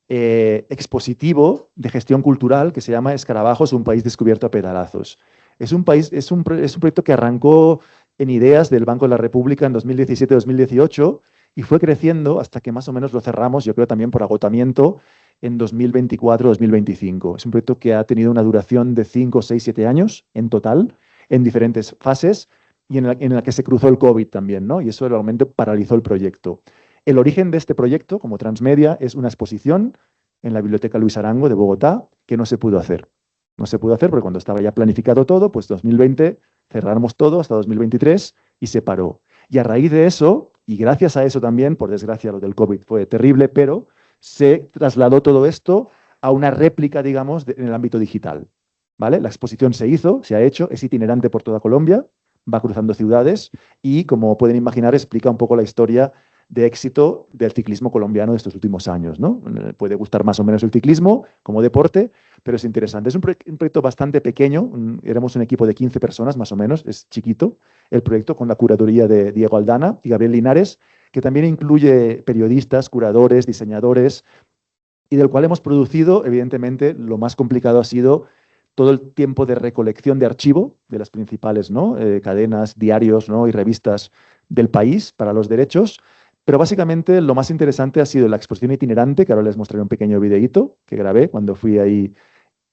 expositivo de gestión cultural que se llama Escarabajos, un país descubierto a pedazos. Es un proyecto que arrancó en ideas del Banco de la República en 2017-2018 y fue creciendo hasta que más o menos lo cerramos, yo creo también por agotamiento, en 2024-2025. Es un proyecto que ha tenido una duración de 5, 6, 7 años en total, en diferentes fases, y en la que se cruzó el COVID también, ¿no? Y eso realmente paralizó el proyecto. El origen de este proyecto, como Transmedia, es una exposición en la Biblioteca Luis Arango de Bogotá que no se pudo hacer. No se pudo hacer porque cuando estaba ya planificado todo, pues 2020 cerramos todo hasta 2023 y se paró. Y a raíz de eso, y gracias a eso también, por desgracia lo del COVID fue terrible, pero se trasladó todo esto a una réplica, digamos, en el ámbito digital. ¿Vale? La exposición se hizo, se ha hecho, es itinerante por toda Colombia, va cruzando ciudades y, como pueden imaginar, explica un poco la historia de éxito del ciclismo colombiano de estos últimos años, ¿no? Puede gustar más o menos el ciclismo como deporte, pero es interesante. Es un proyecto bastante pequeño, éramos un equipo de 15 personas más o menos, es chiquito el proyecto con la curaduría de Diego Aldana y Gabriel Linares, que también incluye periodistas, curadores, diseñadores, y del cual hemos producido, evidentemente, lo más complicado ha sido todo el tiempo de recolección de archivo de las principales, ¿no? Cadenas, diarios, ¿no? Y revistas del país para los derechos. Pero básicamente lo más interesante ha sido la exposición itinerante, que ahora les mostraré un pequeño videíto que grabé cuando fui ahí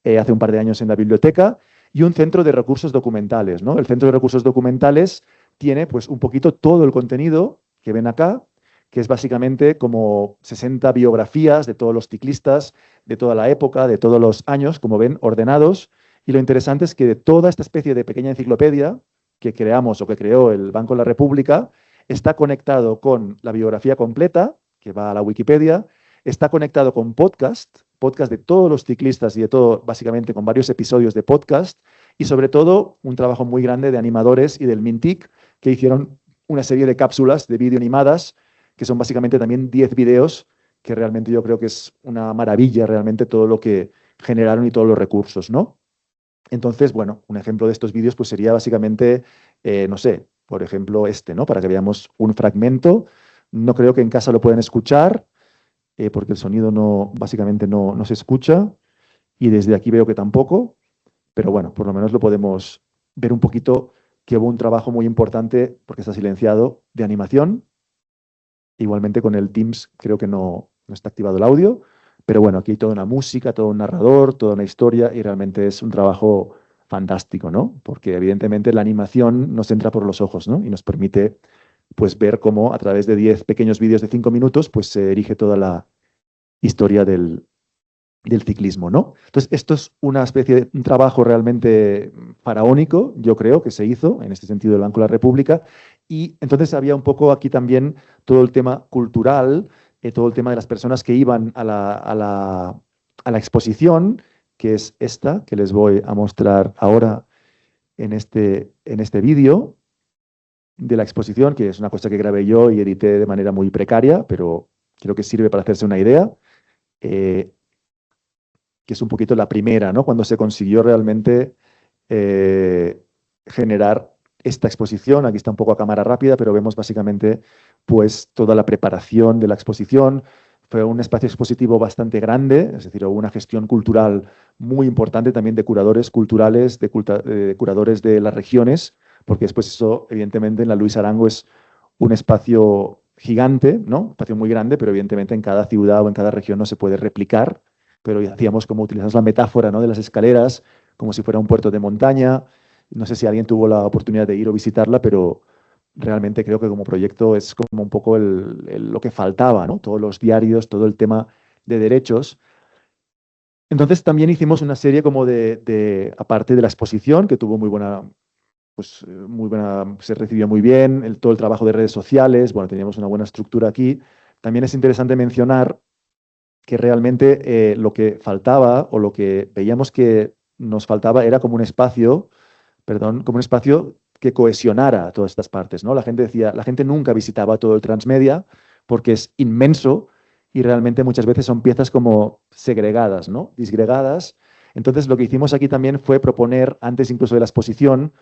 hace un par de años en la biblioteca, y un centro de recursos documentales, ¿no? El centro de recursos documentales tiene pues un poquito todo el contenido que ven acá, que es básicamente como 60 biografías de todos los ciclistas, de toda la época, de todos los años, como ven, ordenados. Y lo interesante es que de toda esta especie de pequeña enciclopedia que creamos o que creó el Banco de la República, está conectado con la biografía completa, que va a la Wikipedia, está conectado con podcast, podcast de todos los ciclistas y de todo, básicamente con varios episodios de podcast, y sobre todo un trabajo muy grande de animadores y del Mintic, que hicieron una serie de cápsulas de vídeo animadas, que son básicamente también 10 videos, que realmente yo creo que es una maravilla realmente todo lo que generaron y todos los recursos, ¿no? Entonces, bueno, un ejemplo de estos vídeos pues sería básicamente, no sé, por ejemplo ¿no? Para que veamos un fragmento. No creo que en casa lo puedan escuchar, porque el sonido no, básicamente no se escucha, y desde aquí veo que tampoco, pero bueno, por lo menos lo podemos ver un poquito, que hubo un trabajo muy importante, porque está silenciado, de animación. Igualmente con el Teams creo que no está activado el audio, pero bueno, aquí hay toda una música, todo un narrador, toda una historia, y realmente es un trabajo fantástico, ¿no? Porque evidentemente la animación nos entra por los ojos, ¿no? Y nos permite pues ver cómo a través de 10 pequeños vídeos de 5 minutos pues se erige toda la historia del ciclismo, ¿no? Entonces, esto es una especie de un trabajo realmente faraónico, yo creo, que se hizo en este sentido del Banco de la República, y entonces había un poco aquí también todo el tema cultural, todo el tema de las personas que iban a la exposición, que es esta, que les voy a mostrar ahora en este vídeo de la exposición, que es una cosa que grabé yo y edité de manera muy precaria, pero creo que sirve para hacerse una idea. Eh, que es un poquito la primera, ¿no? Cuando se consiguió realmente eh, generar esta exposición. Aquí está un poco a cámara rápida, pero vemos básicamente pues toda la preparación de la exposición. Fue un espacio expositivo bastante grande, es decir, hubo una gestión cultural muy importante también de curadores culturales, de curadores de las regiones, porque después eso, evidentemente, en la Luis Arango es un espacio gigante, ¿no? Un espacio muy grande, pero evidentemente en cada ciudad o en cada región no se puede replicar, pero hacíamos como utilizamos la metáfora, ¿no? De las escaleras, como si fuera un puerto de montaña. No sé si alguien tuvo la oportunidad de ir o visitarla, pero realmente creo que como proyecto es como un poco lo que faltaba, ¿no? Todos los diarios, todo el tema de derechos. Entonces también hicimos una serie como aparte de la exposición, que tuvo muy buena, se recibió muy bien, todo el trabajo de redes sociales, bueno, teníamos una buena estructura aquí. También es interesante mencionar que realmente lo que faltaba o lo que veíamos que nos faltaba era como un espacio, perdón, como un espacio que cohesionara todas estas partes, ¿no? La gente decía, la gente nunca visitaba todo el transmedia porque es inmenso y realmente muchas veces son piezas como segregadas, ¿no? Disgregadas. Entonces lo que hicimos aquí también fue proponer, antes incluso de la exposición,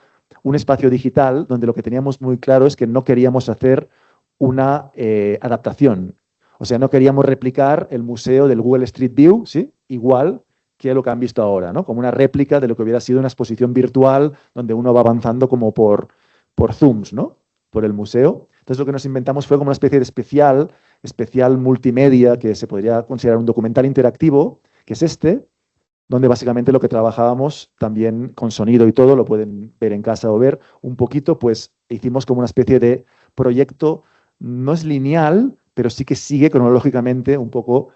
un espacio digital donde lo que teníamos muy claro es que no queríamos hacer una adaptación. O sea, no queríamos replicar el museo del Google Street View, ¿sí? Igual que lo que han visto ahora, ¿no? Como una réplica de lo que hubiera sido una exposición virtual donde uno va avanzando como por Zooms, ¿no? Por el museo. Entonces lo que nos inventamos fue como una especie de especial multimedia que se podría considerar un documental interactivo, que es este, donde básicamente lo que trabajábamos también con sonido y todo, lo pueden ver en casa o ver un poquito, pues hicimos como una especie de proyecto, no es lineal, pero sí que sigue cronológicamente un poco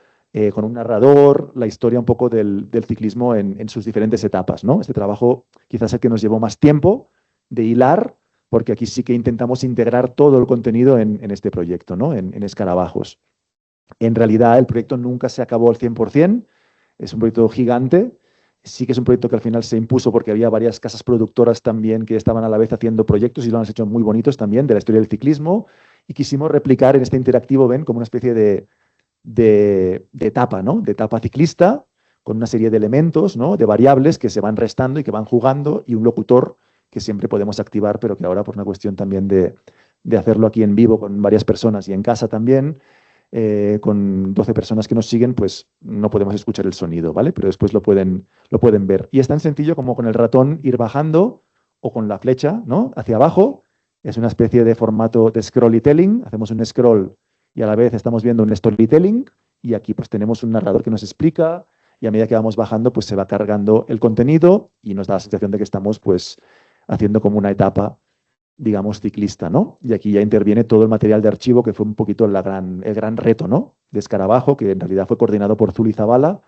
con un narrador, la historia un poco del ciclismo en sus diferentes etapas, ¿no? Este trabajo quizás es el que nos llevó más tiempo de hilar, porque aquí sí que intentamos integrar todo el contenido en este proyecto, ¿no? En Escarabajos. En realidad el proyecto nunca se acabó al 100%, es un proyecto gigante, sí que es un proyecto que al final se impuso porque había varias casas productoras también que estaban a la vez haciendo proyectos y lo han hecho muy bonitos también de la historia del ciclismo, y quisimos replicar en este interactivo, ven, como una especie de etapa, ¿no? De etapa ciclista, con una serie de elementos, ¿no? De variables que se van restando y que van jugando, y un locutor que siempre podemos activar, pero que ahora por una cuestión también de hacerlo aquí en vivo con varias personas y en casa también, con 12 personas que nos siguen, pues no podemos escuchar el sonido, ¿vale? Pero después lo pueden ver. Y es tan sencillo como con el ratón ir bajando o con la flecha, ¿no? Hacia abajo. Es una especie de formato de scrollytelling. Hacemos un scroll y a la vez estamos viendo un storytelling, y aquí pues tenemos un narrador que nos explica, y a medida que vamos bajando pues se va cargando el contenido y nos da la sensación de que estamos pues haciendo como una etapa, digamos, ciclista, ¿no? Y aquí ya interviene todo el material de archivo, que fue un poquito el gran reto, ¿no? De Escarabajo, que en realidad fue coordinado por Zuli Zabala,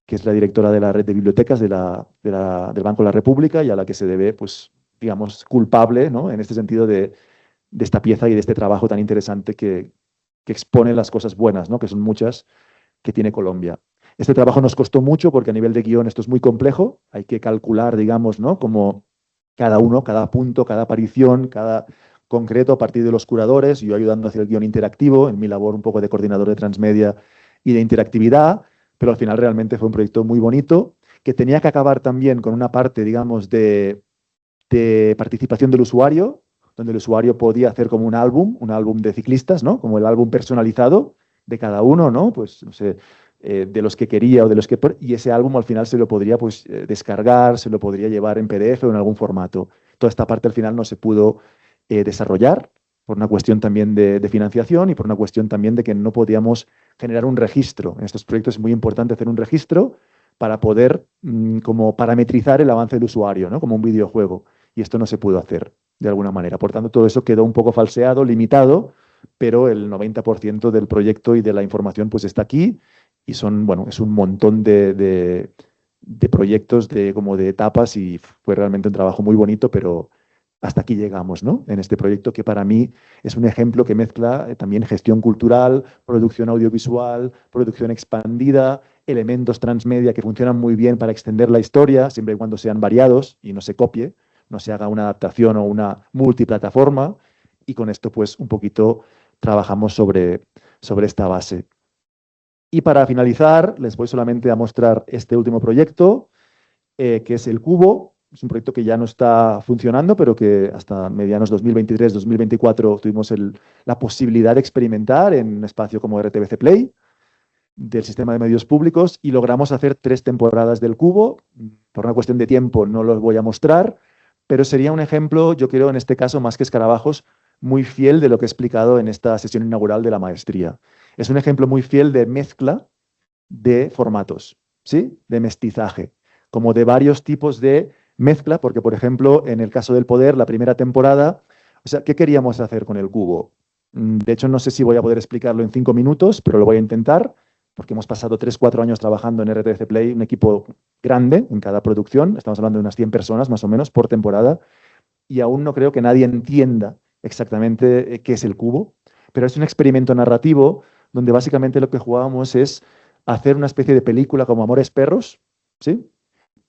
que es la directora de la red de bibliotecas del Banco de la República, y a la que se debe, pues, digamos, culpable, ¿no? En este sentido de esta pieza y de este trabajo tan interesante que expone las cosas buenas, ¿no? Que son muchas, que tiene Colombia. Este trabajo nos costó mucho porque a nivel de guión esto es muy complejo, hay que calcular, digamos, ¿no? Como cada uno, cada punto, cada aparición, cada concreto a partir de los curadores, yo ayudando hacia el guión interactivo, en mi labor un poco de coordinador de transmedia y de interactividad, pero al final realmente fue un proyecto muy bonito, que tenía que acabar también con una parte, digamos, de participación del usuario, donde el usuario podía hacer como un álbum de ciclistas, ¿no? Como el álbum personalizado de cada uno, ¿no? Pues, no sé, de los que quería o de los que... Y ese álbum al final se lo podría pues, descargar, se lo podría llevar en PDF o en algún formato. Toda esta parte al final no se pudo desarrollar por una cuestión también de financiación y por una cuestión también de que no podíamos generar un registro. En estos proyectos es muy importante hacer un registro para poder como parametrizar el avance del usuario, ¿no? Como un videojuego. Y esto no se pudo hacer de alguna manera. Por tanto, todo eso quedó un poco falseado, limitado, pero el 90% del proyecto y de la información pues está aquí y son, bueno, es un montón de proyectos, como de etapas y fue realmente un trabajo muy bonito, pero hasta aquí llegamos, ¿no? En este proyecto que para mí es un ejemplo que mezcla también gestión cultural, producción audiovisual, producción expandida, elementos transmedia que funcionan muy bien para extender la historia, siempre y cuando sean variados y no se copie, no se haga una adaptación o una multiplataforma, y con esto pues un poquito trabajamos sobre esta base. Y para finalizar, les voy solamente a mostrar este último proyecto, que es el Cubo. Es un proyecto que ya no está funcionando, pero que hasta medianos 2023-2024 tuvimos la posibilidad de experimentar en un espacio como RTBC Play, del sistema de medios públicos, y logramos hacer 3 temporadas del Cubo. Por una cuestión de tiempo no los voy a mostrar, pero sería un ejemplo, yo creo, en este caso, más que escarabajos, muy fiel de lo que he explicado en esta sesión inaugural de la maestría. Es un ejemplo muy fiel de mezcla de formatos, ¿sí? De mestizaje, como de varios tipos de mezcla, porque, por ejemplo, en el caso del poder, la primera temporada, o sea, ¿qué queríamos hacer con el cubo? De hecho, no sé si voy a poder explicarlo en 5 minutos, pero lo voy a intentar, porque hemos pasado 3-4 años trabajando en RTC Play, un equipo grande en cada producción, estamos hablando de unas 100 personas más o menos por temporada, y aún no creo que nadie entienda exactamente qué es el cubo, pero es un experimento narrativo donde básicamente lo que jugábamos es hacer una especie de película como Amores Perros, ¿sí?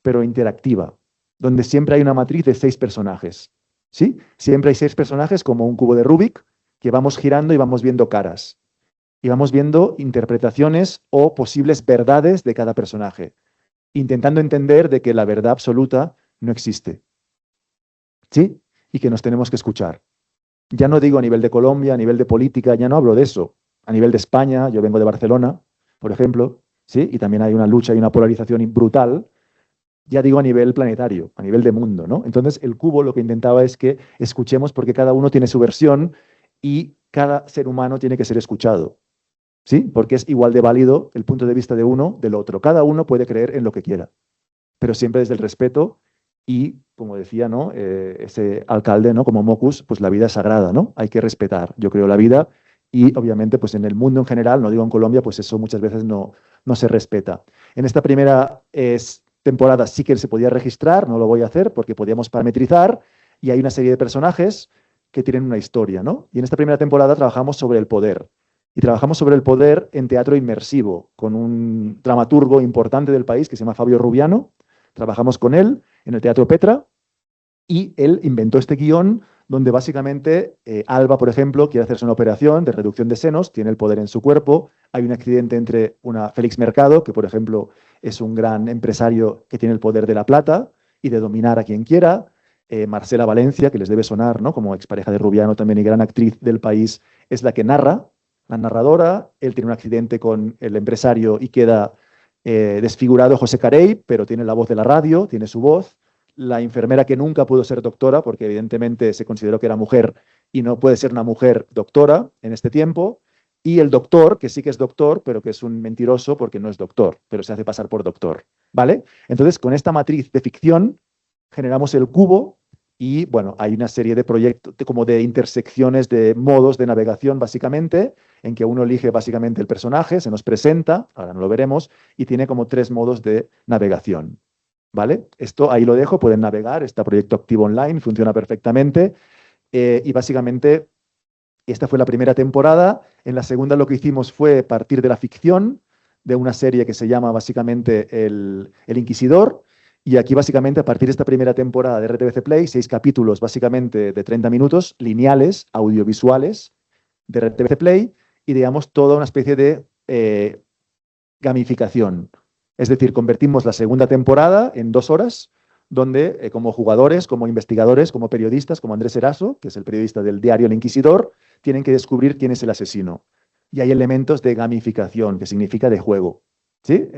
Pero interactiva, donde siempre hay una matriz de 6 personajes, ¿sí? Siempre hay 6 personajes como un cubo de Rubik que vamos girando y vamos viendo caras. Y vamos viendo interpretaciones o posibles verdades de cada personaje, intentando entender de que la verdad absoluta no existe, ¿sí? Y que nos tenemos que escuchar. Ya no digo a nivel de Colombia, a nivel de política, ya no hablo de eso. A nivel de España, yo vengo de Barcelona, por ejemplo, ¿sí? Y también hay una lucha y una polarización brutal. Ya digo a nivel planetario, a nivel de mundo, ¿no? Entonces, el cubo lo que intentaba es que escuchemos porque cada uno tiene su versión y cada ser humano tiene que ser escuchado, ¿sí? Porque es igual de válido el punto de vista de uno del otro. Cada uno puede creer en lo que quiera, pero siempre desde el respeto y, como decía, ¿no? Ese alcalde, ¿no? Como Mocus, pues la vida es sagrada, ¿no? Hay que respetar, yo creo, la vida y obviamente pues en el mundo en general, no digo en Colombia, pues eso muchas veces no se respeta. En esta primera temporada sí que se podía registrar, no lo voy a hacer porque podíamos parametrizar y hay una serie de personajes que tienen una historia, ¿no? Y en esta primera temporada trabajamos sobre el poder. Y trabajamos sobre el poder en teatro inmersivo, con un dramaturgo importante del país que se llama Fabio Rubiano. Trabajamos con él en el Teatro Petra y él inventó este guión donde básicamente Alba, por ejemplo, quiere hacerse una operación de reducción de senos, tiene el poder en su cuerpo, hay un accidente entre una Félix Mercado, que por ejemplo es un gran empresario que tiene el poder de la plata y de dominar a quien quiera, Marcela Valencia, que les debe sonar, ¿no? Como expareja de Rubiano también y gran actriz del país, es la que narra, la narradora, él tiene un accidente con el empresario y queda desfigurado José Carey, pero tiene la voz de la radio, tiene su voz, la enfermera que nunca pudo ser doctora, porque evidentemente se consideró que era mujer y no puede ser una mujer doctora en este tiempo, y el doctor, que sí que es doctor, pero que es un mentiroso porque no es doctor, pero se hace pasar por doctor, ¿vale? Entonces, con esta matriz de ficción, generamos el cubo y, bueno, hay una serie de proyectos, como de intersecciones de modos de navegación, básicamente, en que uno elige básicamente el personaje, se nos presenta, ahora no lo veremos, y tiene como 3 modos de navegación. ¿Vale? Esto ahí lo dejo, pueden navegar, está proyecto activo online, funciona perfectamente y básicamente esta fue la primera temporada. En la segunda lo que hicimos fue partir de la ficción, de una serie que se llama básicamente El Inquisidor. Y aquí básicamente a partir de esta primera temporada de RTBC Play, 6 capítulos básicamente de 30 minutos, lineales, audiovisuales de RTBC Play y digamos toda una especie de gamificación. Es decir, convertimos la segunda temporada en 2 horas donde como jugadores, como investigadores, como periodistas, como Andrés Eraso, que es el periodista del diario El Inquisidor, tienen que descubrir quién es el asesino. Y hay elementos de gamificación, que significa de juego. ¿Sí?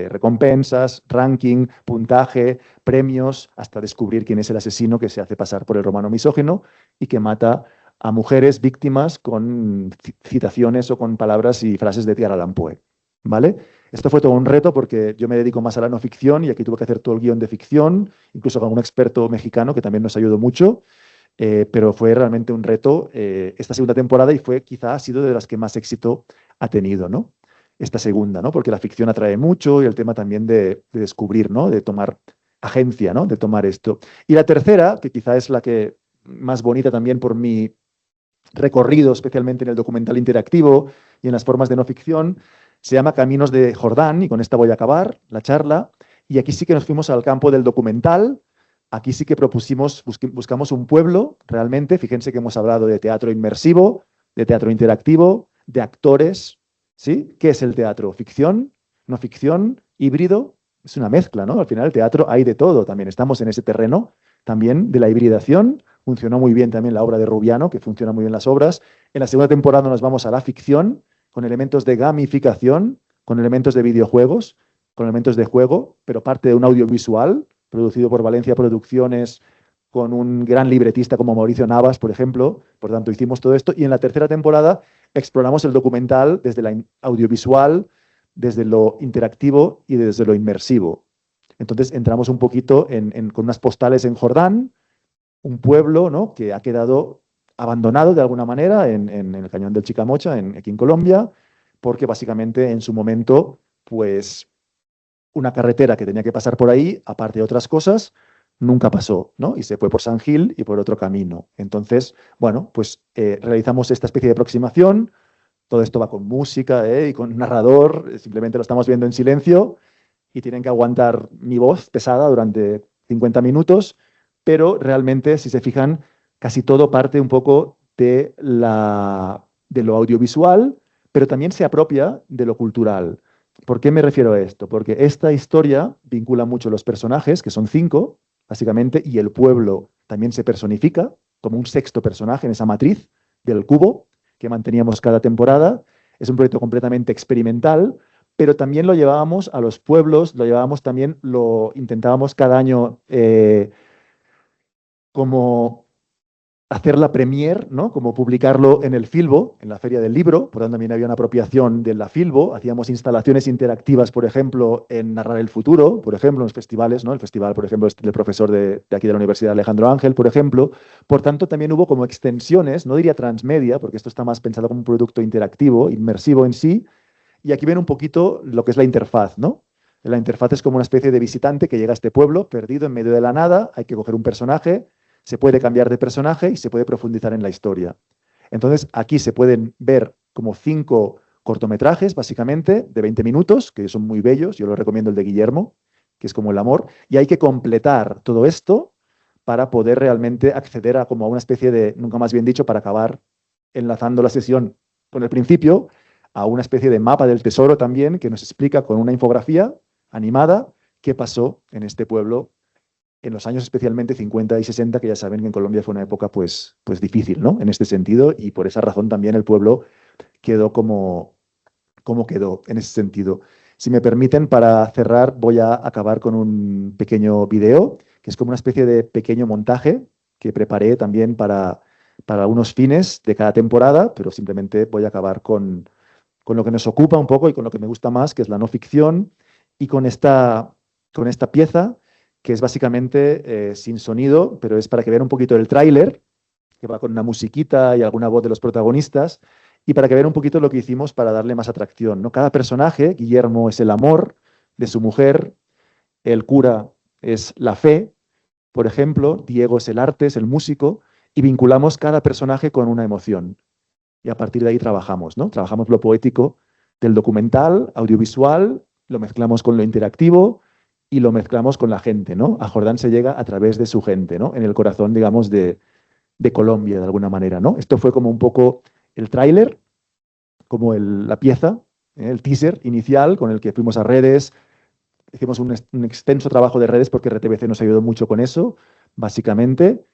Recompensas, ranking, puntaje, premios, hasta descubrir quién es el asesino que se hace pasar por el romano misógino y que mata a mujeres víctimas con citaciones o con palabras y frases de Edgar Allan Poe. ¿Vale? Esto fue todo un reto porque yo me dedico más a la no ficción y aquí tuve que hacer todo el guión de ficción, incluso con un experto mexicano que también nos ayudó mucho, pero fue realmente un reto esta segunda temporada y fue quizá ha sido de las que más éxito ha tenido, ¿no? Esta segunda, ¿no? Porque la ficción atrae mucho y el tema también de descubrir, ¿no? De tomar agencia, ¿no? De tomar esto. Y la tercera, que quizá es la que más bonita también por mi recorrido, especialmente en el documental interactivo y en las formas de no ficción, se llama Caminos de Jordán, y con esta voy a acabar la charla. Y aquí sí que nos fuimos al campo del documental. Aquí sí que propusimos, buscamos un pueblo, realmente. Fíjense que hemos hablado de teatro inmersivo, de teatro interactivo, de actores, ¿sí? ¿Qué es el teatro? ¿Ficción? ¿No ficción? ¿Híbrido? Es una mezcla, ¿no? Al final el teatro hay de todo también. Estamos en ese terreno también de la hibridación. Funcionó muy bien también la obra de Rubiano, que funciona muy bien las obras. En la segunda temporada nos vamos a la ficción, con elementos de gamificación, con elementos de videojuegos, con elementos de juego, pero parte de un audiovisual producido por Valencia Producciones con un gran libretista como Mauricio Navas, por ejemplo. Por tanto, hicimos todo esto. Y en la tercera temporada exploramos el documental desde la audiovisual, desde lo interactivo y desde lo inmersivo. Entonces entramos un poquito con unas postales en Jordán, un pueblo, ¿no? Que ha quedado abandonado de alguna manera en el cañón del Chicamocha, aquí en Colombia, porque básicamente en su momento, pues una carretera que tenía que pasar por ahí, aparte de otras cosas, nunca pasó, ¿no? Y se fue por San Gil y por otro camino. Entonces, bueno, pues realizamos esta especie de aproximación, todo esto va con música y con narrador, simplemente lo estamos viendo en silencio y tienen que aguantar mi voz pesada durante 50 minutos, pero realmente, si se fijan, casi todo parte un poco de lo audiovisual, pero también se apropia de lo cultural. ¿Por qué me refiero a esto? Porque esta historia vincula mucho los personajes, que son 5, básicamente, y el pueblo también se personifica como un sexto personaje en esa matriz del cubo que manteníamos cada temporada. Es un proyecto completamente experimental, pero también lo llevábamos a los pueblos, lo llevábamos también, lo intentábamos cada año como hacer la premier, ¿no? Como publicarlo en el Filbo, en la Feria del Libro, por tanto también había una apropiación de la Filbo, hacíamos instalaciones interactivas, por ejemplo, en Narrar el Futuro, por ejemplo, en los festivales, ¿no? El festival, por ejemplo, del profesor de aquí de la Universidad, Alejandro Ángel, por ejemplo. Por tanto, también hubo como extensiones, no diría transmedia, porque esto está más pensado como un producto interactivo, inmersivo en sí, y aquí ven un poquito lo que es la interfaz, ¿no? La interfaz es como una especie de visitante que llega a este pueblo perdido en medio de la nada, hay que coger un personaje, se puede cambiar de personaje y se puede profundizar en la historia. Entonces, aquí se pueden ver como 5 cortometrajes, básicamente, de 20 minutos, que son muy bellos, yo lo recomiendo el de Guillermo, que es como el amor, y hay que completar todo esto para poder realmente acceder a como a una especie de, nunca más bien dicho, para acabar enlazando la sesión con el principio, a una especie de mapa del tesoro también, que nos explica con una infografía animada qué pasó en este pueblo en los años especialmente 50 y 60, que ya saben que en Colombia fue una época pues difícil, ¿no? En este sentido, y por esa razón también el pueblo quedó como quedó en ese sentido. Si me permiten, para cerrar, voy a acabar con un pequeño video, que es como una especie de pequeño montaje que preparé también para unos fines de cada temporada, pero simplemente voy a acabar con lo que nos ocupa un poco y con lo que me gusta más, que es la no ficción, y con esta pieza que es básicamente sin sonido, pero es para que vean un poquito el tráiler, que va con una musiquita y alguna voz de los protagonistas, y para que vean un poquito lo que hicimos para darle más atracción, ¿no? Cada personaje, Guillermo es el amor de su mujer, el cura es la fe, por ejemplo, Diego es el arte, es el músico, y vinculamos cada personaje con una emoción. Y a partir de ahí trabajamos, ¿no? Trabajamos lo poético del documental, audiovisual, lo mezclamos con lo interactivo y lo mezclamos con la gente, ¿no? A Jordán se llega a través de su gente, ¿no? En el corazón, digamos, de Colombia, de alguna manera, ¿no? Esto fue como un poco el tráiler, como la pieza, el teaser inicial con el que fuimos a redes, hicimos un extenso trabajo de redes porque RTBC nos ayudó mucho con eso, básicamente.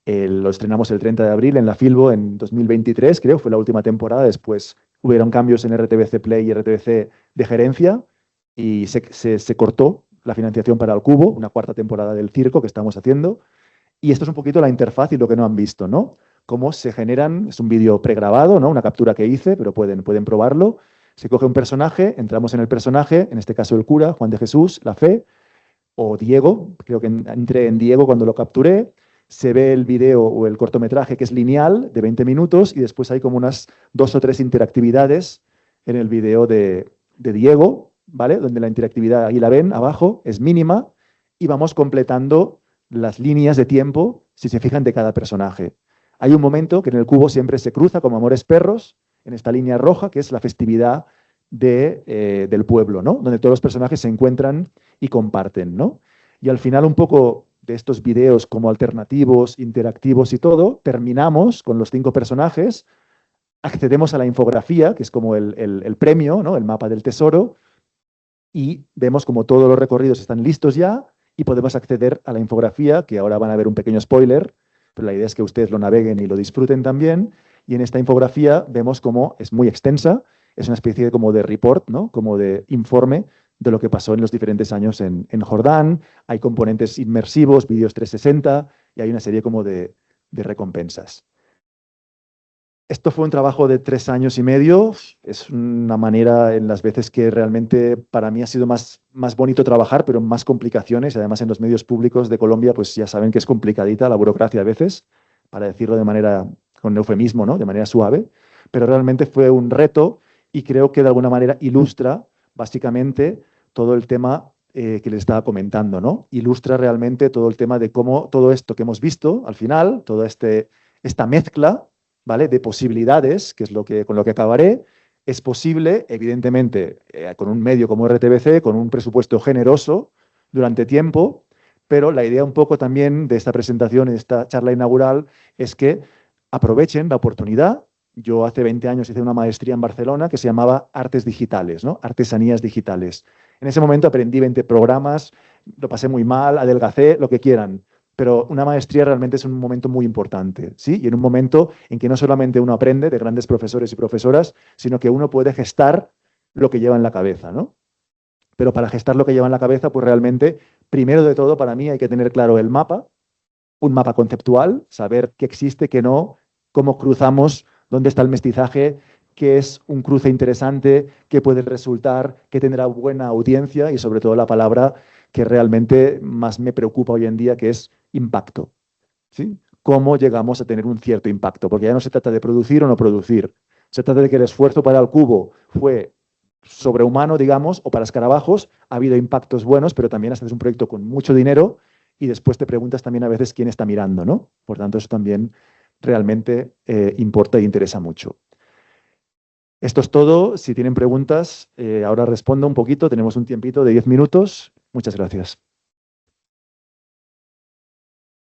Lo estrenamos el 30 de abril en la Filbo en 2023, creo, fue la última temporada. Después hubieron cambios en RTBC Play y RTBC de gerencia y se cortó la financiación para el Cubo, una cuarta temporada del circo que estamos haciendo. Y esto es un poquito la interfaz y lo que no han visto, ¿no? Cómo se generan, es un vídeo pregrabado, ¿no? Una captura que hice, pero pueden probarlo. Se coge un personaje, entramos en el personaje, en este caso el cura, Juan de Jesús, la fe, o Diego, creo que entré en Diego cuando lo capturé. Se ve el video o el cortometraje que es lineal, de 20 minutos, y después hay como unas 2 o 3 interactividades en el video de Diego, ¿vale? Donde la interactividad, ahí la ven, abajo, es mínima, y vamos completando las líneas de tiempo, si se fijan, de cada personaje. Hay un momento que en el cubo siempre se cruza como Amores Perros, en esta línea roja, que es la festividad del pueblo, ¿no? Donde todos los personajes se encuentran y comparten, ¿no? Y al final un poco de estos videos como alternativos, interactivos y todo, terminamos con los 5 personajes, accedemos a la infografía, que es como el premio, ¿no? El mapa del tesoro, y vemos como todos los recorridos están listos ya y podemos acceder a la infografía, que ahora van a ver un pequeño spoiler, pero la idea es que ustedes lo naveguen y lo disfruten también. Y en esta infografía vemos cómo es muy extensa, es una especie como de report, ¿no? Como de informe de lo que pasó en los diferentes años en Jordán. Hay componentes inmersivos, vídeos 360 y hay una serie como de recompensas. Esto fue un trabajo de 3 años y medio. Es una manera en las veces que realmente para mí ha sido más bonito trabajar, pero más complicaciones. Además, en los medios públicos de Colombia, pues ya saben que es complicadita la burocracia a veces, para decirlo de manera, con eufemismo, ¿no? De manera suave. Pero realmente fue un reto y creo que de alguna manera ilustra básicamente todo el tema que les estaba comentando, ¿no? Ilustra realmente todo el tema de cómo todo esto que hemos visto al final, toda esta mezcla, ¿vale? De posibilidades, que es con lo que acabaré, es posible, evidentemente, con un medio como RTBC, con un presupuesto generoso durante tiempo, pero la idea un poco también de esta presentación y de esta charla inaugural es que aprovechen la oportunidad. Yo hace 20 años hice una maestría en Barcelona que se llamaba Artes Digitales, ¿no? Artesanías Digitales. En ese momento aprendí 20 programas, lo pasé muy mal, adelgacé, lo que quieran. Pero una maestría realmente es un momento muy importante, ¿sí? Y en un momento en que no solamente uno aprende de grandes profesores y profesoras, sino que uno puede gestar lo que lleva en la cabeza, ¿no? Pero para gestar lo que lleva en la cabeza, pues realmente, primero de todo, para mí hay que tener claro el mapa, un mapa conceptual, saber qué existe, qué no, cómo cruzamos, dónde está el mestizaje, qué es un cruce interesante, qué puede resultar, qué tendrá buena audiencia y sobre todo la palabra que realmente más me preocupa hoy en día, que es impacto. ¿Sí? ¿Cómo llegamos a tener un cierto impacto? Porque ya no se trata de producir o no producir. Se trata de que el esfuerzo para el cubo fue sobrehumano, digamos, o para escarabajos. Ha habido impactos buenos, pero también haces un proyecto con mucho dinero y después te preguntas también a veces quién está mirando, ¿no? Por tanto, eso también realmente importa e interesa mucho. Esto es todo. Si tienen preguntas, ahora respondo un poquito. Tenemos un tiempito de 10 minutos. Muchas gracias.